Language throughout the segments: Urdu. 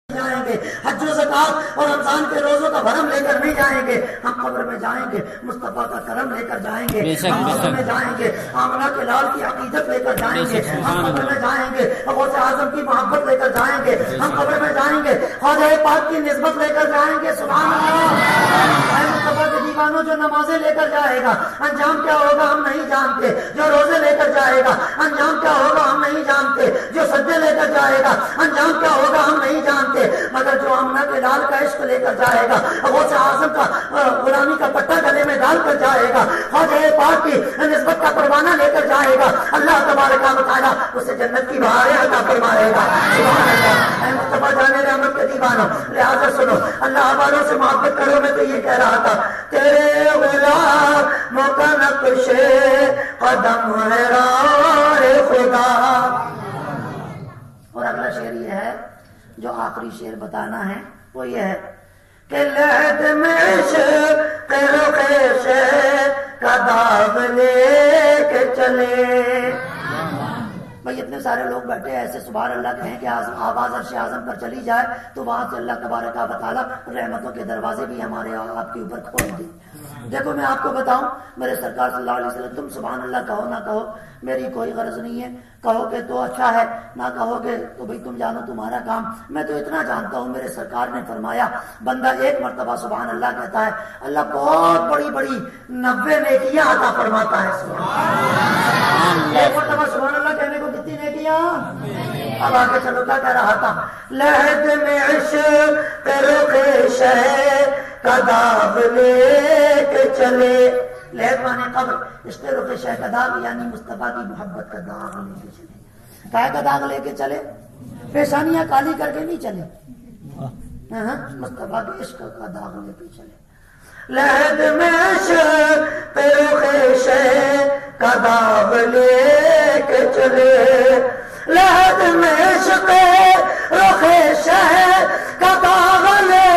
جائیں گے، حج و زکات اور رمضان کے روزوں کا بھرم لے کر نہیں جائیں گے، ہم قبر میں جائیں گے مصطفیٰ کا کرم لے کر جائیں گے، ہم قبر میں جائیں گے آمنہ کے لال کی عقیدت لے کر جائیں گے، ہم قبر میں جائیں گے غوث اعظم کی محبت لے کر جائیں گے، ہم قبر میں جائیں گے خواجہ پاک کی نسبت لے کر جائیں گے۔ سبحان اللہ۔ مصطفیٰ کے دیوانوں جو نمازیں لے کر جائے گا انجام کیا ہوگا ہم نہیں جانتے، جو روزے لے کر جائے گا انجام کیا ہوگا ہم نہیں جانتے، جو سجدے لے کر جائے گا انجام کیا ہوگا ہم نہیں جانتے، مگر جو آمنہ کے لال کا عشق لے کر جائے گا، غوث اعظم کا غلامی کا پٹا گلے میں ڈال کر جائے گا، خواجہ پاک کی نسبت کا پروانہ لے کر جائے گا، اللہ تبارک و تعالیٰ اسے جنت کی بہاریں عطا فرمائے گا۔ سبحان اللہ۔ اے مصطفیٰ جان رحمت کے دیوانوں، لہٰذا سنو، اللہ والوں سے محبت کرو۔ میں تو یہ کہہ رہا تھا تیرے غلاموں کا نقش قدم ہے راہ خدا۔ اور اگلا شعر یہ ہے جو آخری شعر بتانا ہے وہ یہ ہے کہ لہد میں عشق رخ شہ کا داغ لے کے چلے۔ بھائی اتنے سارے لوگ بیٹھے ایسے سبحان اللہ کہیں کہ آواز عرش اعظم پر چلی جائے تو وہاں سے اللہ تبارک و تعالیٰ رحمتوں کے دروازے بھی ہمارے آپ کے اوپر کھول دیں۔ دیکھو میں آپ کو بتاؤں، میرے سرکار صلی اللہ علیہ وسلم، تم سبحان اللہ کہو نہ کہو میری کوئی غرض نہیں ہے، کہو کہ تو اچھا ہے، نہ کہو گے تو بھئی تم جانو تمہارا کام۔ میں تو اتنا جانتا ہوں میرے سرکار نے فرمایا بندہ ایک مرتبہ سبحان اللہ کہتا ہے اللہ بہت بڑی بڑی 90 نیکیاں عطا فرماتا ہے۔ ایک مرتبہ سبحان اللہ کہنے کو کتنی نیکیاں؟ اب آگے چلو کیا کہہ رہا تھا؟ لہد میں عشق رخ شہ کا داغ لے کے چلے۔ لہد مانے قبر، عشق رخ شہ کا داغ یعنی مصطفیٰ کی محبت کا داغ لے کے چلے۔ کیا کا داغ لے کے چلے؟ پیشانیاں کالی کر کے نہیں چلے، مصطفیٰ کے عشق کا داغ لے کے چلے۔ لہد میں عشق رخ شہ کا داغ لے کے چلے، لہد میں عشق رخ شہ کا داغ لے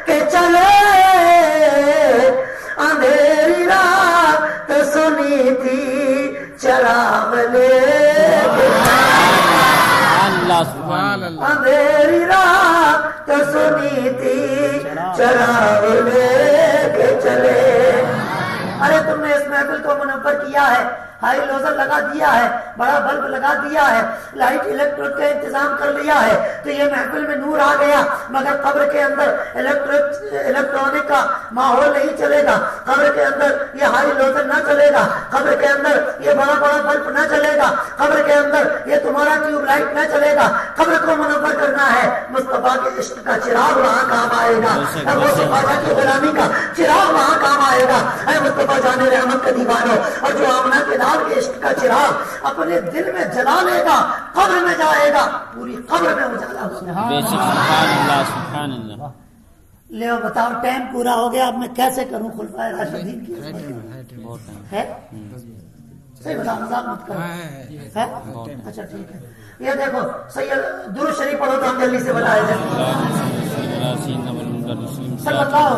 کے چلے، اندھیری رات سنی تھی چراغ لے کے چلے، اندھیری رات سنی تھی چراغ لے کے چلے۔ ارے تم نے اس محفل کو منور کیا ہے، ہائی لوزر لگا دیا ہے، بڑا بلب لگا دیا ہے، لائٹ الیکٹرک کا انتظام کر لیا ہے تو یہ محفل میں نور آ گیا، مگر قبر کے اندر الیکٹرانک کا ماحول نہیں چلے گا، قبر کے اندر یہ ہائی لوزر نہ چلے گا، قبر کے اندر یہ بڑا بڑا بلب نہ چلے گا، قبر کے اندر یہ تمہارا ٹیوب لائٹ نہ چلے گا۔ قبر کو منور کرنا ہے، مصطفیٰ کے عشق کا چراغ وہاں کام آئے گا، مصطفیٰ کی غلامی کا چراغ وہاں کام آئے گا۔ اے مصطفیٰ جان رحمت کے دیوانوں، اور جو آمنہ کے کے عشق کا چراغ اپنے دل میں جلا لے گا، قبر میں جائے گا پوری قبر میں اجالا ہوگا۔ لے بتاؤ ٹائم پورا ہو گیا، اب میں کیسے کروں خلفائے راشدین کی ہے؟ صحیح بتا، مذاق مت کرو ہے؟ اچھا ٹھیک ہے، یہ دیکھو سید درود شریف پڑھو تو ہم جلدی سے بتائے جائیں صلی اللہ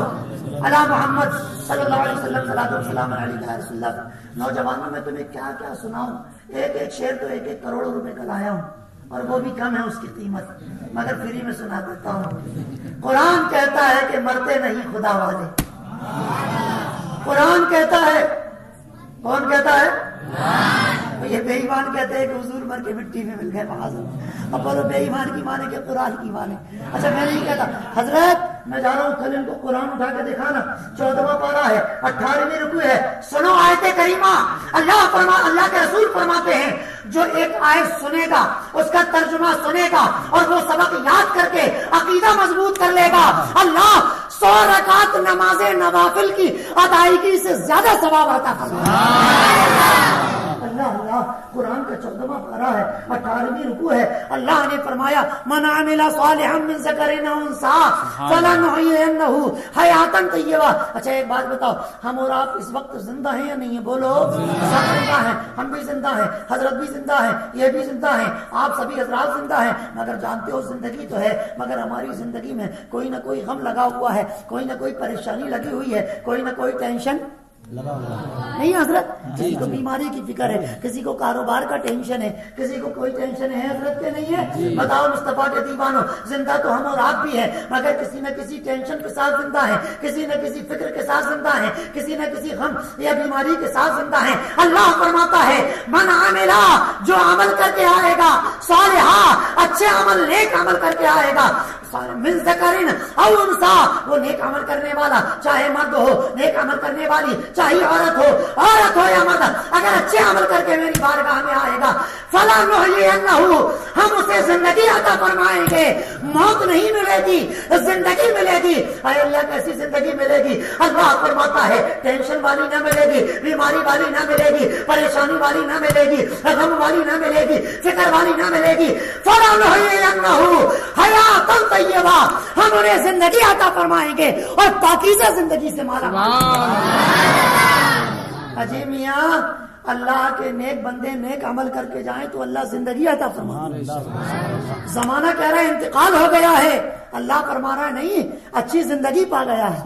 علی محمد صلی اللہ علیہ وسلم، صلاۃ و سلام علیہ رسول اللہ۔ نوجوانوں میں تمہیں کیا کیا سناؤں، ایک ایک شعر تو 1-1 کروڑ روپے کا لایا ہوں، اور وہ بھی کم ہے اس کی قیمت، مگر فری میں سنا دیتا ہوں۔ قرآن کہتا ہے کہ مرتے نہیں خدا والے، قرآن کہتا ہے، کون کہتا ہے؟ یہ بے ایمان کہتے ہیں کہ حضور مر کے مٹی میں مل گئے معاذ۔ اب بولو بے ایمان کی مانے کہ قرآن کی مانے؟ اچھا میں نہیں کہتا حضرت، میں جا رہا ہوں کل ان کو قرآن اٹھا کے دکھانا، 14واں پارہ ہے، 18ویں رکوع ہے، سنو آیت کریمہ۔ اللہ کے رسول فرماتے ہیں جو ایک آیت سنے گا، اس کا ترجمہ سنے گا اور وہ سبق یاد کر کے عقیدہ مضبوط کر لے گا، اللہ 100 رکعت نماز نوافل کی ادائیگی سے زیادہ ثواب عطا فرمائے۔ اللہ قرآن کا 14واں پارہ ہے، 18ویں رکوع ہے، اللہ نے فرمایا من عمل صالحا من ذکر او انثى فلنحيينه حیاتا طیبہ۔ اچھا ایک بات بتاؤ، ہم اور آپ اس وقت زندہ ہیں یا نہیں ہیں؟ بولو سب زندہ ہیں، ہم بھی زندہ ہیں، حضرت بھی زندہ ہیں، یہ بھی زندہ ہیں، آپ سبھی حضرات زندہ ہیں، مگر جانتے ہو زندگی تو ہے، مگر ہماری زندگی میں کوئی نہ کوئی غم لگا ہوا ہے، کوئی نہ کوئی پریشانی لگی ہوئی ہے، کوئی نہ کوئی ٹینشن نہیں حضرت؟ کسی کو بیماری کی فکر ہے، کسی کو کاروبار کا ٹینشن ہے، کسی کو کوئی ٹینشن ہے حضرت کے نہیں ہے؟ بتاؤ مصطفیٰ کے دیوانوں، زندہ تو ہم اور آپ بھی ہیں، مگر کسی نہ کسی ٹینشن کے ساتھ زندہ ہیں، کسی نہ کسی فکر کے ساتھ زندہ ہیں، کسی نہ کسی غم یا بیماری کے ساتھ زندہ ہیں۔ اللہ فرماتا ہے من عملہ، جو عمل کر کے آئے گا، صالحہ، اچھے عمل، نیک عمل کر کے آئے گا، من ذکرن او انثی، وہ نیک عمل کرنے والا چاہے مرد ہو، نیک عمل کرنے والی چاہے عورت ہو یا مرد، اگر اچھے عمل کر کے میری بارگاہ میں آئے گا، فلنحیینہ، ہم اسے زندگی عطا فرمائیں گے، موت نہیں ملے گی، زندگی ملے گی۔ اے اللہ کیسی زندگی ملے گی؟ اللہ فرماتا ہے ٹینشن والی نہ ملے گی، بیماری والی نہ ملے گی، پریشانی والی نہ ملے گی، غم والی نہ ملے گی، فکر والی نہ ملے گی۔ فلنحیینہ حیاۃ طیبہ، ہم انہیں زندگی عطا فرمائیں گے اور پاکیزہ زندگی سے مالا مال۔ اجی میاں، اللہ کے نیک بندے نیک عمل کر کے جائیں تو اللہ زندگی عطا فرمائے۔ زمانہ کہہ رہا ہے انتقال ہو گیا ہے، اللہ فرما رہا ہے نہیں، اچھی زندگی پا گیا ہے۔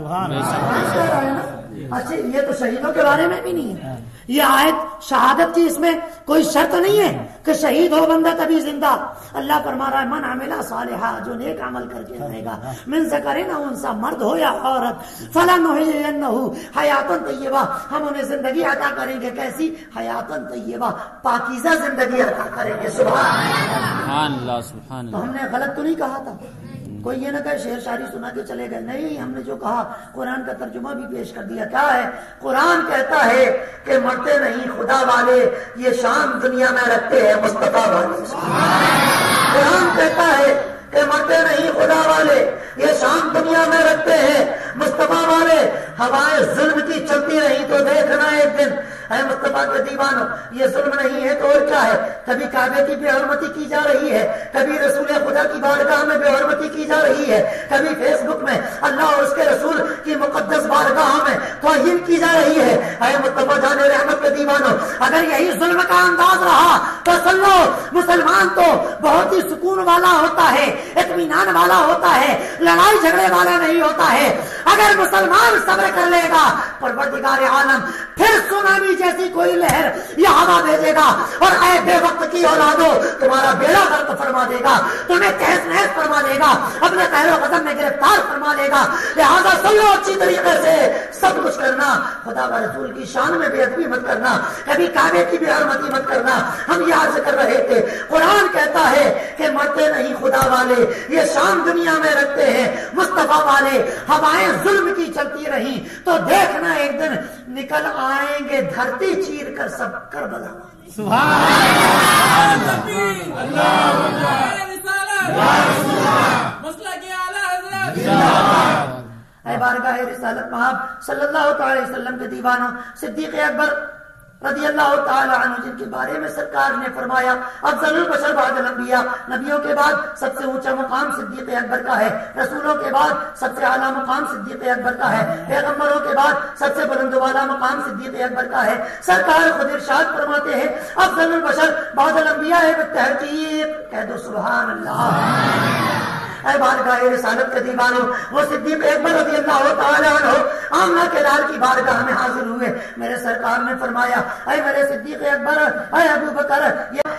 اچھی، یہ تو شہیدوں کے بارے میں بھی نہیں ہے، یہ آیت شہادت کی، اس میں کوئی شرط نہیں ہے کہ شہید ہو بندہ تبھی زندہ۔ اللہ فرما رہا ہے من عمل صالحا، جو نیک عمل کر کے رہے گا، من ذکرن او انثی، مرد ہو یا عورت، فلنحیینہ حیاۃ طیبہ، ہم انہیں زندگی عطا کریں گے، کیسی؟ حیاۃ طیبہ، پاکیزہ زندگی عطا کریں گے۔ سبحان اللہ، سبحان اللہ۔ تو ہم نے غلط تو نہیں کہا تھا؟ کوئی یہ نہ کہے شعر شاعری سنا کے چلے گئے، نہیں، ہم نے جو کہا قرآن کا ترجمہ بھی پیش کر دیا۔ کیا ہے؟ قرآن کہتا ہے کہ مرتے نہیں خدا والے، یہ شان دنیا میں رکھتے ہیں مصطفیٰ والے۔ قرآن کہتا ہے کہ مرتے نہیں خدا والے، یہ شان دنیا میں رکھتے ہیں مصطفیٰ والے۔ ہوائیں ظلم کی چلتی رہی تو دیکھنا ایک دن، اے مصطفیٰ کے دیوانوں، یہ ظلم نہیں ہے تو اور کیا ہے؟ کبھی کعبے کی بے حرمتی کی جا رہی ہے، کبھی رسول خدا کی بارگاہ میں بے حرمتی کی جا رہی ہے، کبھی فیس بک میں اللہ اور اس کے رسول کی مقدس بارگاہ میں توہین کی جا رہی ہے۔ اے مصطفیٰ جان رحمت کے دیوانوں، اگر یہی ظلم کا انداز رہا تو سن لو، مسلمان تو بہت ہی سکون والا ہوتا ہے، اطمینان والا ہوتا ہے، لڑائی جھگڑے والا نہیں ہوتا ہے۔ اگر مسلمان صبر کر لے گا، پروردگار عالم پھر سونامی جیسی کوئی لہر یا ہوا بھیجے گا اور اے بے وقت کی اولادو، تمہارا بیڑا غرق فرما دے گا، تمہیں تہس نہس فرما دے گا، اپنے قہر و غضب میں گرفتار فرما دے گا۔ لہذا سن لو اچھی طریقے سے، سب کچھ کرنا، خدا و رسول کی شان میں بے ادبی مت کرنا، کبھی کعبے کی بے حرمتی مت کرنا۔ ہم یہ عرض کر رہے تھے، قرآن کہتا ہے کہ مرتے نہیں خدا والے، یہ شان دنیا میں رکھتے ہیں مصطفیٰ والے۔ ہوائیں ظلم کی چلتی رہی تو دیکھنا ایک دن نکل آئیں گے دھرتی چیر کر سب کربلا والے۔ سبحان اللہ۔ اے بارگاہ رسالت محب صلی اللہ تعالی وسلم کے دیوانوں، صدیق اکبر رضی اللہ تعالی عنہ، جن کے بارے میں سرکار نے فرمایا افضل البشر بعد الانبیاء، نبیوں کے بعد سب سے اونچا مقام صدیق اکبر کا ہے، رسولوں کے بعد سب سے اعلیٰ مقام صدیق اکبر کا ہے، پیغمبروں کے بعد سب سے بلند والا مقام صدیق اکبر کا ہے۔ سرکار خود ارشاد فرماتے ہیں افضل البشر بعد الانبیاء بالتحقیق، کہہ دو سبحان اللہ۔ اے بارگاہ رسالت کے دیوانوں، وہ صدیق اکبر رضی اللہ تعالی عنہ آمنہ کے لال کی بارگاہ میں حاضر ہوئے، میرے سرکار نے فرمایا اے میرے صدیق اکبر، اے ابو بکر،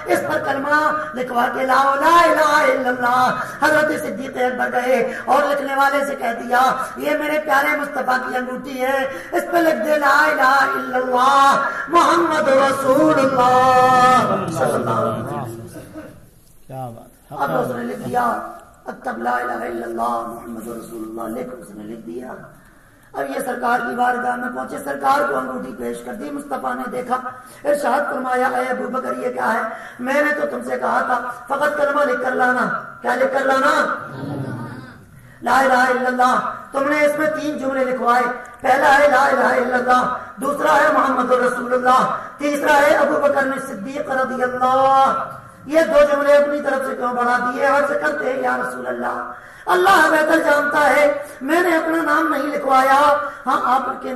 اس پر کلمہ لکھوا کے لاؤ، لا الہ الا اللہ۔ حضرت صدیق اکبر گئے اور لکھنے والے سے کہہ دیا یہ میرے پیارے مصطفیٰ کی انگوٹھی ہے، اس پہ لکھ دے لا الہ الا اللہ محمد رسول اللہ صلی اللہ علیہ وسلم۔ کیا بات! اب اس نے لکھ دیا اکتب لا الہ الا اللہ محمد رسول اللہ، لکھ اس نے لکھ دیا۔ اب یہ سرکار کی بارگاہ میں پہنچے، سرکار کو انگوٹھی پیش کر دی، مصطفیٰ نے دیکھا، ارشاد فرمایا اے ابو بکر یہ کیا ہے؟ میں نے تو تم سے کہا تھا فقط کلمہ لکھ کر لانا۔ کیا لکھ کر لانا؟ لا الہ الا اللہ۔ تم نے اس میں 3 جملے لکھوائے، پہلا ہے لا الہ الا اللہ، دوسرا ہے محمد رسول اللہ، تیسرا ہے ابو بکر صدیق رضی اللہ یہ دو جملے اپنی طرف سے کیوں بڑھا دیے؟ عرض کرتے ہیں یا رسول اللہ اللہ بہتر جانتا ہے، میں نے اپنا نام نہیں لکھوایا، ہاں آپ کا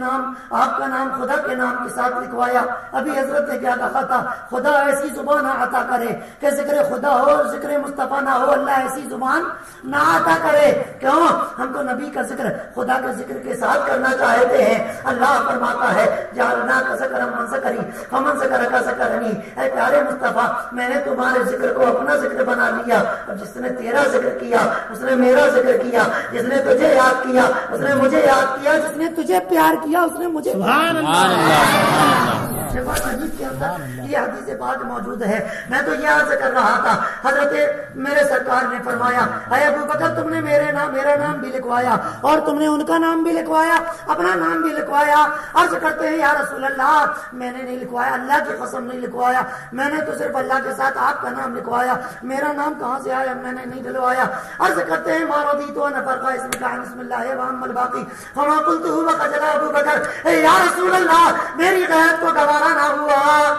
نام خدا کے نام کے ساتھ لکھوایا۔ ابھی حضرت نے کیا کہا تھا؟ خدا ایسی زبان عطا کرے کہ ذکر خدا ہو اور ذکر مصطفیٰ نہ ہو، اللہ ایسی زبان نہ عطا کرے۔ کیوں؟ ہم تو نبی کا ذکر خدا کے ذکر کے ساتھ کرنا چاہتے ہیں۔ اللہ فرماتا ہے جعلنا کا ذکر من ذکری فمن ذکر کا ذکرنی، اے پیارے مصطفیٰ میں نے تمہارے ذکر کو اپنا ذکر بنا لیا، اور جس نے تیرا ذکر کیا اس نے میرا ذکر کیا، جس نے تجھے یاد کیا اس نے مجھے یاد کیا، جس نے تجھے پیار کیا اس نے مجھے۔ سبحان اللہ۔ حدیث کے اندر یہ حدیث پاک موجود ہے۔ میں تو یہ عرض کر رہا تھا، حضرت میرے سرکار نے فرمایا اے ابو بکر تم نے میرا نام بھی لکھوایا اور تم نے ان کا نام بھی لکھوایا، اپنا نام بھی لکھوایا۔ عرض کرتے ہیں یا رسول اللہ میں نے نہیں لکھوایا، اللہ کی قسم نہیں لکھوایا، میں نے تو صرف اللہ کے ساتھ آپ کا نام لکھوایا، میرا نام کہاں سے آیا؟ میں نے نہیں دلوایا۔ عرض کرتے ہیں ما رضیت ان فرقا اسم کا بسم اللہ وعم الباقی فما قلت وقد ابو بکر، یا رسول اللہ میری غیرت کو گوارا نہ ہوا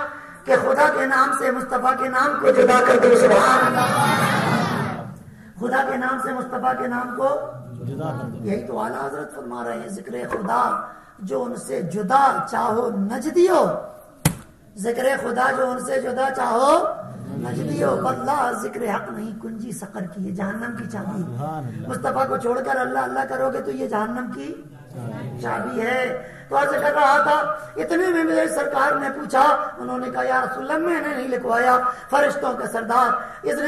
کہ خدا کے نام سے مصطفیٰ کے نام کو جدا کر دو۔ سبحان اللہ۔ خدا کے نام سے مصطفیٰ کے نام کو جدا کر دو۔ یہی تو اعلیٰ حضرت فرما رہے ہیں، ذکر خدا جو ان سے جدا چاہو نجدیو، ذکر خدا جو ان سے جدا چاہو نجدیو، واللہ ذکر حق نہیں کنجی سقر کی، یہ جہنم کی چابی ہے۔ مصطفیٰ کو چھوڑ کر اللہ اللہ کرو گے تو یہ جہنم کی چابی ہے۔ تو عرض کر رہا تھا اتنے میں میرے سرکار نے پوچھا، انہوں نے کہا یا رسول اللہ میں نے نہیں لکھوایا، فرشتوں کا سردار اذن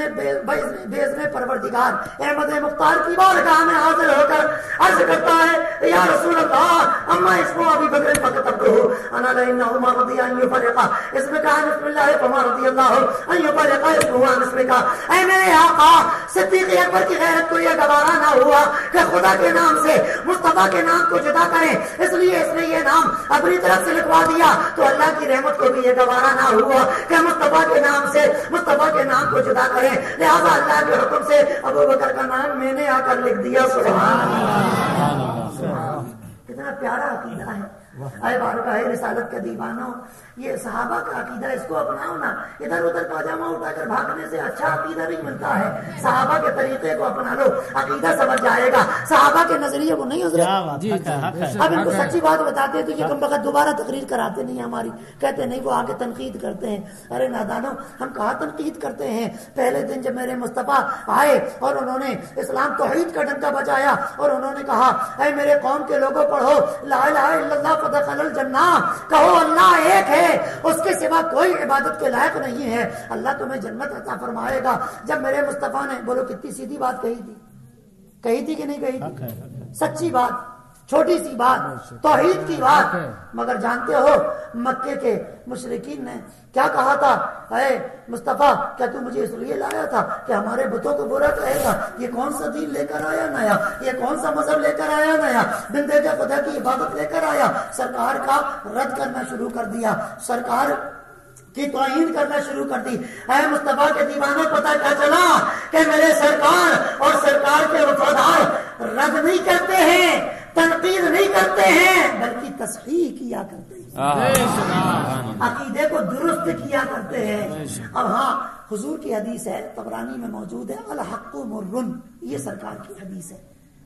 پروردگار احمد مختار کی بارگاہ میں حاضر ہو کر عرض کرتا ہے یا رسول اللہ اما اسمو ابی بکر فکتبتہ انا لانہ ما رضی ان یفرق اسمک عن اسم اللہ فما رضی اللہ ان یفرق اسمہ عن اسمک۔ اے میرے آقا صدیق اکبر کی غیرت کو یہ گوارا نہ ہوا کہ خدا کے نام سے مصطفیٰ کے نام کو جدا کریں، اس لیے اس نے یہ نام اپنی طرف سے لکھوا دیا، تو اللہ کی رحمت کو بھی یہ گوارا نہ ہوا کہ مصطفیٰ کے نام سے مصطفیٰ کے نام کو جدا کریں، لہذا اللہ کے حکم سے ابو بکر کا نام میں نے آ کر لکھ دیا۔ سبحان اللہ۔ کتنا پیارا عقیدہ ہے۔ اے بارگاہ رسالت کا دیوانو، یہ صحابہ کا عقیدہ اس کو اپناؤ نا، ادھر ادھر پاجامہ اٹھا کر بھاگنے سے اچھا عقیدہ نہیں ملتا ہے۔ صحابہ کے طریقے کو اپنا لو، عقیدہ سمجھ جائے گا۔ صحابہ کے نظریے وہ نہیں حضرت، اب ان کو سچی بات بتاتے ہیں تو یہ کم وقت دوبارہ تقریر کراتے نہیں ہماری، کہتے نہیں وہ آگے تنقید کرتے ہیں۔ ارے نادانو ہم کہاں تنقید کرتے ہیں؟ پہلے دن جب میرے مصطفیٰ آئے اور انہوں نے اسلام توحید کا ڈنکا بجایا اور انہوں نے کہا اے میرے قوم کے لوگوں پڑھو لا الہ الا اللہ فدخل الجنہ، کہو اللہ ایک ہے اس کے سوا کوئی عبادت کے لائق نہیں ہے، اللہ تمہیں جنت عطا فرمائے گا۔ جب میرے مصطفیٰ نے بولو کتنی سیدھی بات کہی تھی کہ نہیں کہی تھی؟ سچی بات، چھوٹی سی بات، توحید کی بات، مگر جانتے ہو مکے کے مشرکین نے کیا کہا تھا؟ اے مصطفیٰ کیا تو مجھے اس لیے لایا تھا کہ ہمارے بتوں کو برا کہے گا؟ یہ کون سا دین لے کر آیا نیا، یہ کون سا مذہب لے کر آیا نیا، بندے کے خدا کی عبادت لے کر آیا۔ سرکار کا رد کرنا شروع کر دیا، سرکار کی توہین کرنا شروع کر دی۔ اے مصطفیٰ کے دیوانوں پتہ کیا چلا کہ میرے سرکار اور سرکار کے وفادار رد نہیں کرتے ہیں، تنقید نہیں کرتے ہیں، بلکہ تصحیح کیا کرتے ہیں، عقیدے کو درست کیا کرتے ہیں۔ اب ہاں حضور کی حدیث ہے، طبرانی میں موجود ہے، الحق مرن، یہ سرکار کی حدیث ہے۔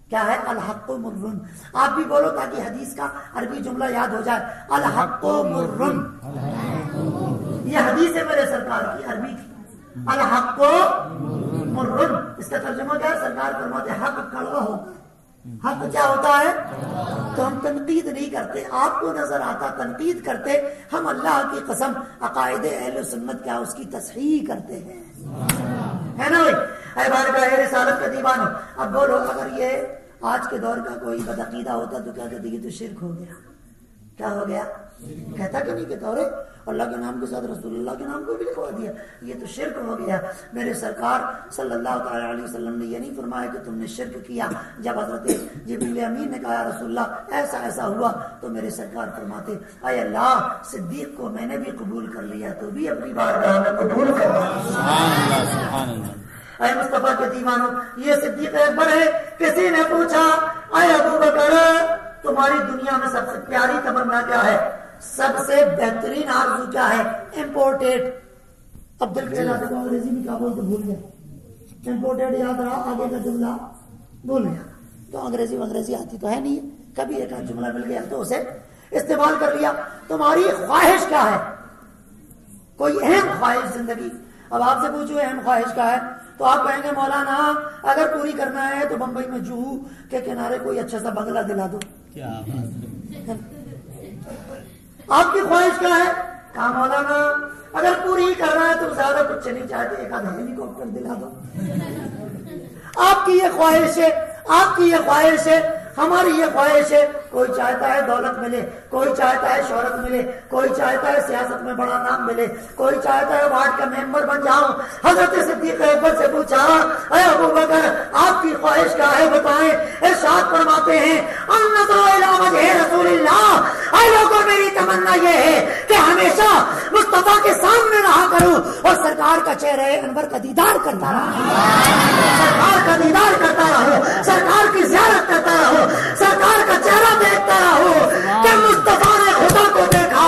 کیا ہے؟ الحق مرن۔ آپ بھی بولو تاکہ حدیث کا عربی جملہ یاد ہو جائے، الحق مرن، یہ حدیث ہے میرے سرکار کی عربی کی، الحق مرن۔ اس کا ترجمہ کیا ہے؟ سرکار فرماتے ہیں حق کڑوا ہوتا ہے۔ حق کیا ہوتا ہے؟ تو ہم تنقید نہیں کرتے، آپ کو نظر آتا تنقید کرتے، ہم اللہ کی قسم عقائد اہل سنت کیا اس کی تصحیح کرتے ہیں، ہے نا بھائی؟ اے بارگاہ رسالت کا دیوانو، اب بولو اگر یہ آج کے دور کا کوئی بدعقیدہ ہوتا تو کیا کہتے یہ تو شرک ہو گیا، کیا ہو گیا؟ کہتا کہ نہیں کہتا؟ اور اللہ کے نام کے ساتھ رسول اللہ کے نام کو بھی لکھوا دیا، یہ تو شرک ہو گیا۔ میرے سرکار صلی اللہ تعالی علیہ وسلم نے یہ نہیں فرمایا کہ تم نے شرک کیا۔ جب حضرت جبریل امین نے کہا یا رسول اللہ ایسا ایسا ہوا تو میرے سرکار فرماتے اے اللہ صدیق کو میں نے بھی قبول کر لیا، تو بھی اپنی بارگاہ میں قبول کر لیا۔ سبحان اللہ، سبحان اللہ۔ اے مصطفیٰ کے دیوانوں، یہ صدیق اکبر ہے۔ کسی نے پوچھا اے ابو بکر تمہاری دنیا میں سب سے پیاری تمنا کیا ہے، سب سے بہترین آرزو کیا ہے؟ امپورٹیڈ اب دل کے علاقے کو انگریزی میں کیا بولتے بھول گئے، امپورٹیڈ یاد رہا، آگے کا جملہ بھول گیا. تو انگریزی آتی تو ہے نہیں، کبھی ایک جملہ مل گیا تو اسے استعمال کر لیا. تمہاری خواہش کیا ہے؟ کوئی اہم خواہش زندگی. اب آپ سے پوچھو اہم خواہش کیا ہے تو آپ کہیں گے مولانا اگر پوری کرنا ہے تو بمبئی میں جوہو کے کنارے کوئی اچھا سا بنگلہ دلا دو. کیا آپ کی خواہش کیا ہے؟ کہا مولانا اگر پوری کرنا ہے تو زیادہ کچھ نہیں چاہتے، ایک آدھا ہیلی کاپٹر دلا دو. آپ کی یہ خواہش ہے، آپ کی یہ خواہش ہے، ہماری یہ خواہش ہے. کوئی چاہتا ہے دولت ملے، کوئی چاہتا ہے شہرت ملے، کوئی چاہتا ہے سیاست میں بڑا نام ملے، کوئی چاہتا ہے وارڈ کا ممبر بن جاؤں. حضرت صدیق اکبر سے پوچھا اے ابو بکر آپ کی خواہش کیا ہے بتائیں. ارشاد فرماتے ہیں النظر الی وجہ رسول اللہ، اے لوگوں میری تمنا یہ ہے کہ ہمیشہ مصطفیٰ کے سامنے رہا کروں اور سرکار کا چہرہ انور کا دیدار کرتا رہا، سرکار کا دیدار کرتا رہو، سرکار کی زیارت کرتا رہو، سرکار کا چہرہ دیکھتا رہو کہ مصطفیٰ نے خدا کو دیکھا،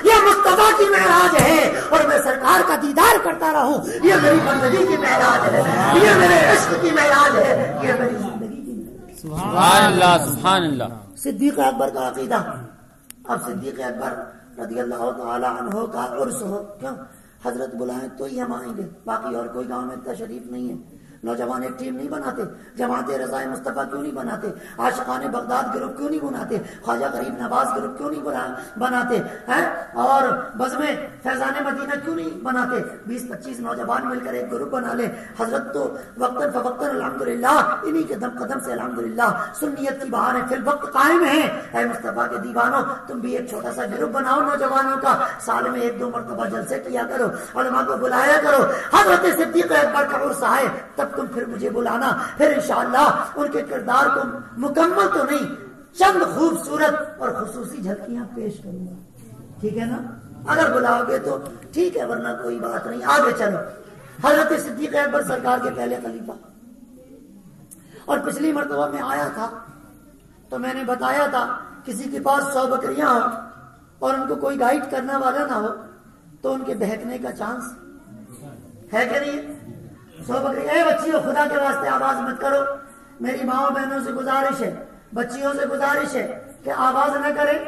یہ مصطفیٰ کی معراج ہے اور میں سرکار کا دیدار کرتا رہوں. یہ میری بندگی کی معراج ہے، یہ میرے عشق کی معراج ہے، یہ میری زندگی کی معراج. سبحان اللہ سبحان اللہ. صدیق اکبر کا عقیدہ. اب صدیق اکبر رضی اللہ تعالی عنہ کا عرس ہو، کیوں حضرت بلائیں تو ہی ہم آئیں گے، باقی اور کوئی گاؤں میں تشریف نہیں ہے. نوجوان ایک ٹیم نہیں بناتے، جماعت رضائے مصطفیٰ کیوں نہیں بناتے، عاشقان بغداد گروپ کیوں نہیں بناتے، خواجہ غریب نواز گروپ کیوں نہیں بناتے ہیں، اور بزم فیضان مدینہ کیوں نہیں بناتے. 20-25 نوجوان مل کر ایک گروپ بنا لے. حضرت تو وقتاً فوقتاً الحمدللہ انہی کے دم قدم سے الحمدللہ سنیت کی بہاریں فی الوقت قائم ہیں. اے مصطفیٰ کے دیوانوں تم بھی ایک چھوٹا سا گروپ بناؤ نوجوانوں کا، سال میں 1-2 مرتبہ جلسے کیا کرو، علماء کو بلایا کرو. حضرت صدیق اکبر کا عرس آئے تب تم پھر مجھے بلانا، پھر انشاءاللہ ان کے کردار کو مکمل تو نہیں چند خوبصورت اور خصوصی جھلکیاں پیش کروں گا. ٹھیک ہے نا؟ اگر بلاؤ گے تو ٹھیک ہے ورنہ کوئی بات نہیں. آگے چلو. حضرت صدیق اکبر سرکار کے پہلے خلیفہ، اور پچھلی مرتبہ میں آیا تھا تو میں نے بتایا تھا کسی کے پاس 100 بکریاں ہو اور ان کو کوئی گائیڈ کرنے والا نہ ہو تو ان کے بہکنے کا چانس ہے کہ نہیں؟ 100 بکری. اے بچیوں خدا کے واسطے آواز مت کرو، میری ماؤں بہنوں سے گزارش ہے، بچیوں سے گزارش ہے کہ آواز نہ کریں.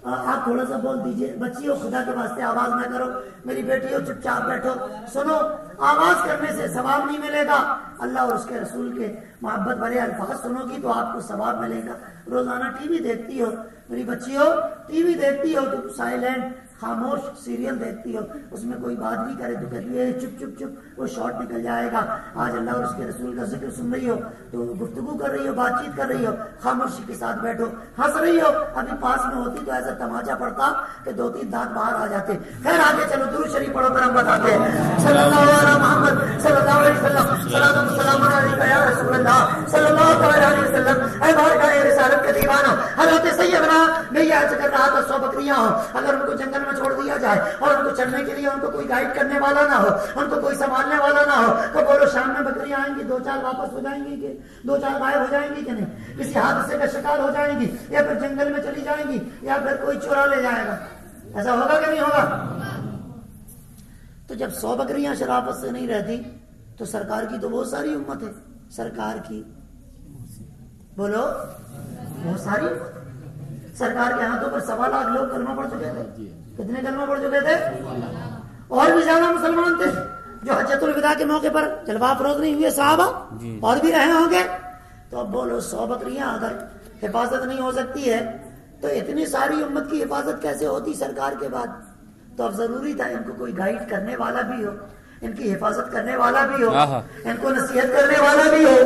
آپ تھوڑا سا بول دیجئے بچیوں خدا کے واسطے آواز نہ کرو. میری بیٹیوں چپ چاپ بیٹھو. سنو آواز کرنے سے ثواب نہیں ملے گا، اللہ اور اس کے رسول کے محبت بھرے الفاظ سنو گی تو آپ کو ثواب ملے گا. روزانہ ٹی وی دیکھتی ہو میری بچیوں، ٹی وی دیکھتی ہو تو سائلنٹ خاموش سیریل دیکھتی ہو، اس میں کوئی بات نہیں کرے تو کہتی ہے چپ چپ چپ، وہ شارٹ نکل جائے گا. آج اللہ اور اس کے رسول کا ذکر سن رہی ہو تو گفتگو کر رہی ہو، بات چیت کر رہی ہو، خاموشی کے ساتھ بیٹھو. ہنس رہی ہو، ابھی پاس میں ہوتی تو ایسا تماچا پڑتا کہ 2-3 دانت باہر آ جاتے. خیر آگے چلو، درود شریف پڑھو کر ہم بتاتے ہیں. صلی اللہ علیہ محمد صلی اللہ علیہ وسلم، صلاۃ و سلام علیک یا رسول اللہ صلی اللہ علیہ وسلم. اے بارگاہ رسالت کے دیوانوں، حضرت سیدنا میں یہ عرض کر رہا تھا 100 بکریاں ہوں، اگر ان کو جنگل میں چھوڑ دیا جائے اور ان کو چڑھنے کے لیے ان کو کوئی گائیڈ کرنے والا نہ ہو، ان کو کوئی سنبھالنے والا نہ ہو تو بولو شام میں بکریاں آئیں گی 2-4 واپس ہو جائیں گی کہ 2-4 غائب ہو جائیں گی کہ نہیں؟ کسی حادثے کا شکار ہو جائیں گی یا پھر جنگل میں چلی جائیں گی یا پھر کوئی چورا لے جائے گا. ایسا ہوگا کہ نہیں ہوگا؟ تو جب 100 بکریاں شرافت سے نہیں رہتی تو سرکار کی تو بہت ساری امت ہے. سرکار کی بولو بہت ساری امت. سرکار کے ہاتھوں پر 1.25 لاکھ لوگ کلمہ پڑھ چکے تھے. کتنے کلمہ پڑھ چکے تھے؟ اور بھی زیادہ مسلمان تھے جو حجۃ الوداع کے موقع پر جلوہ افروز نہیں ہوئے صحابہ، اور بھی رہے ہوں گے. تو اب بولو 100 بکریاں اگر حفاظت نہیں ہو سکتی ہے تو اتنی ساری امت کی حفاظت کیسے ہوتی سرکار کے بعد؟ تو اب ضروری تھا ان کو کوئی گائیڈ کرنے والا بھی ہو، ان کی حفاظت کرنے والا بھی ہو، ان کو نصیحت کرنے والا بھی ہو،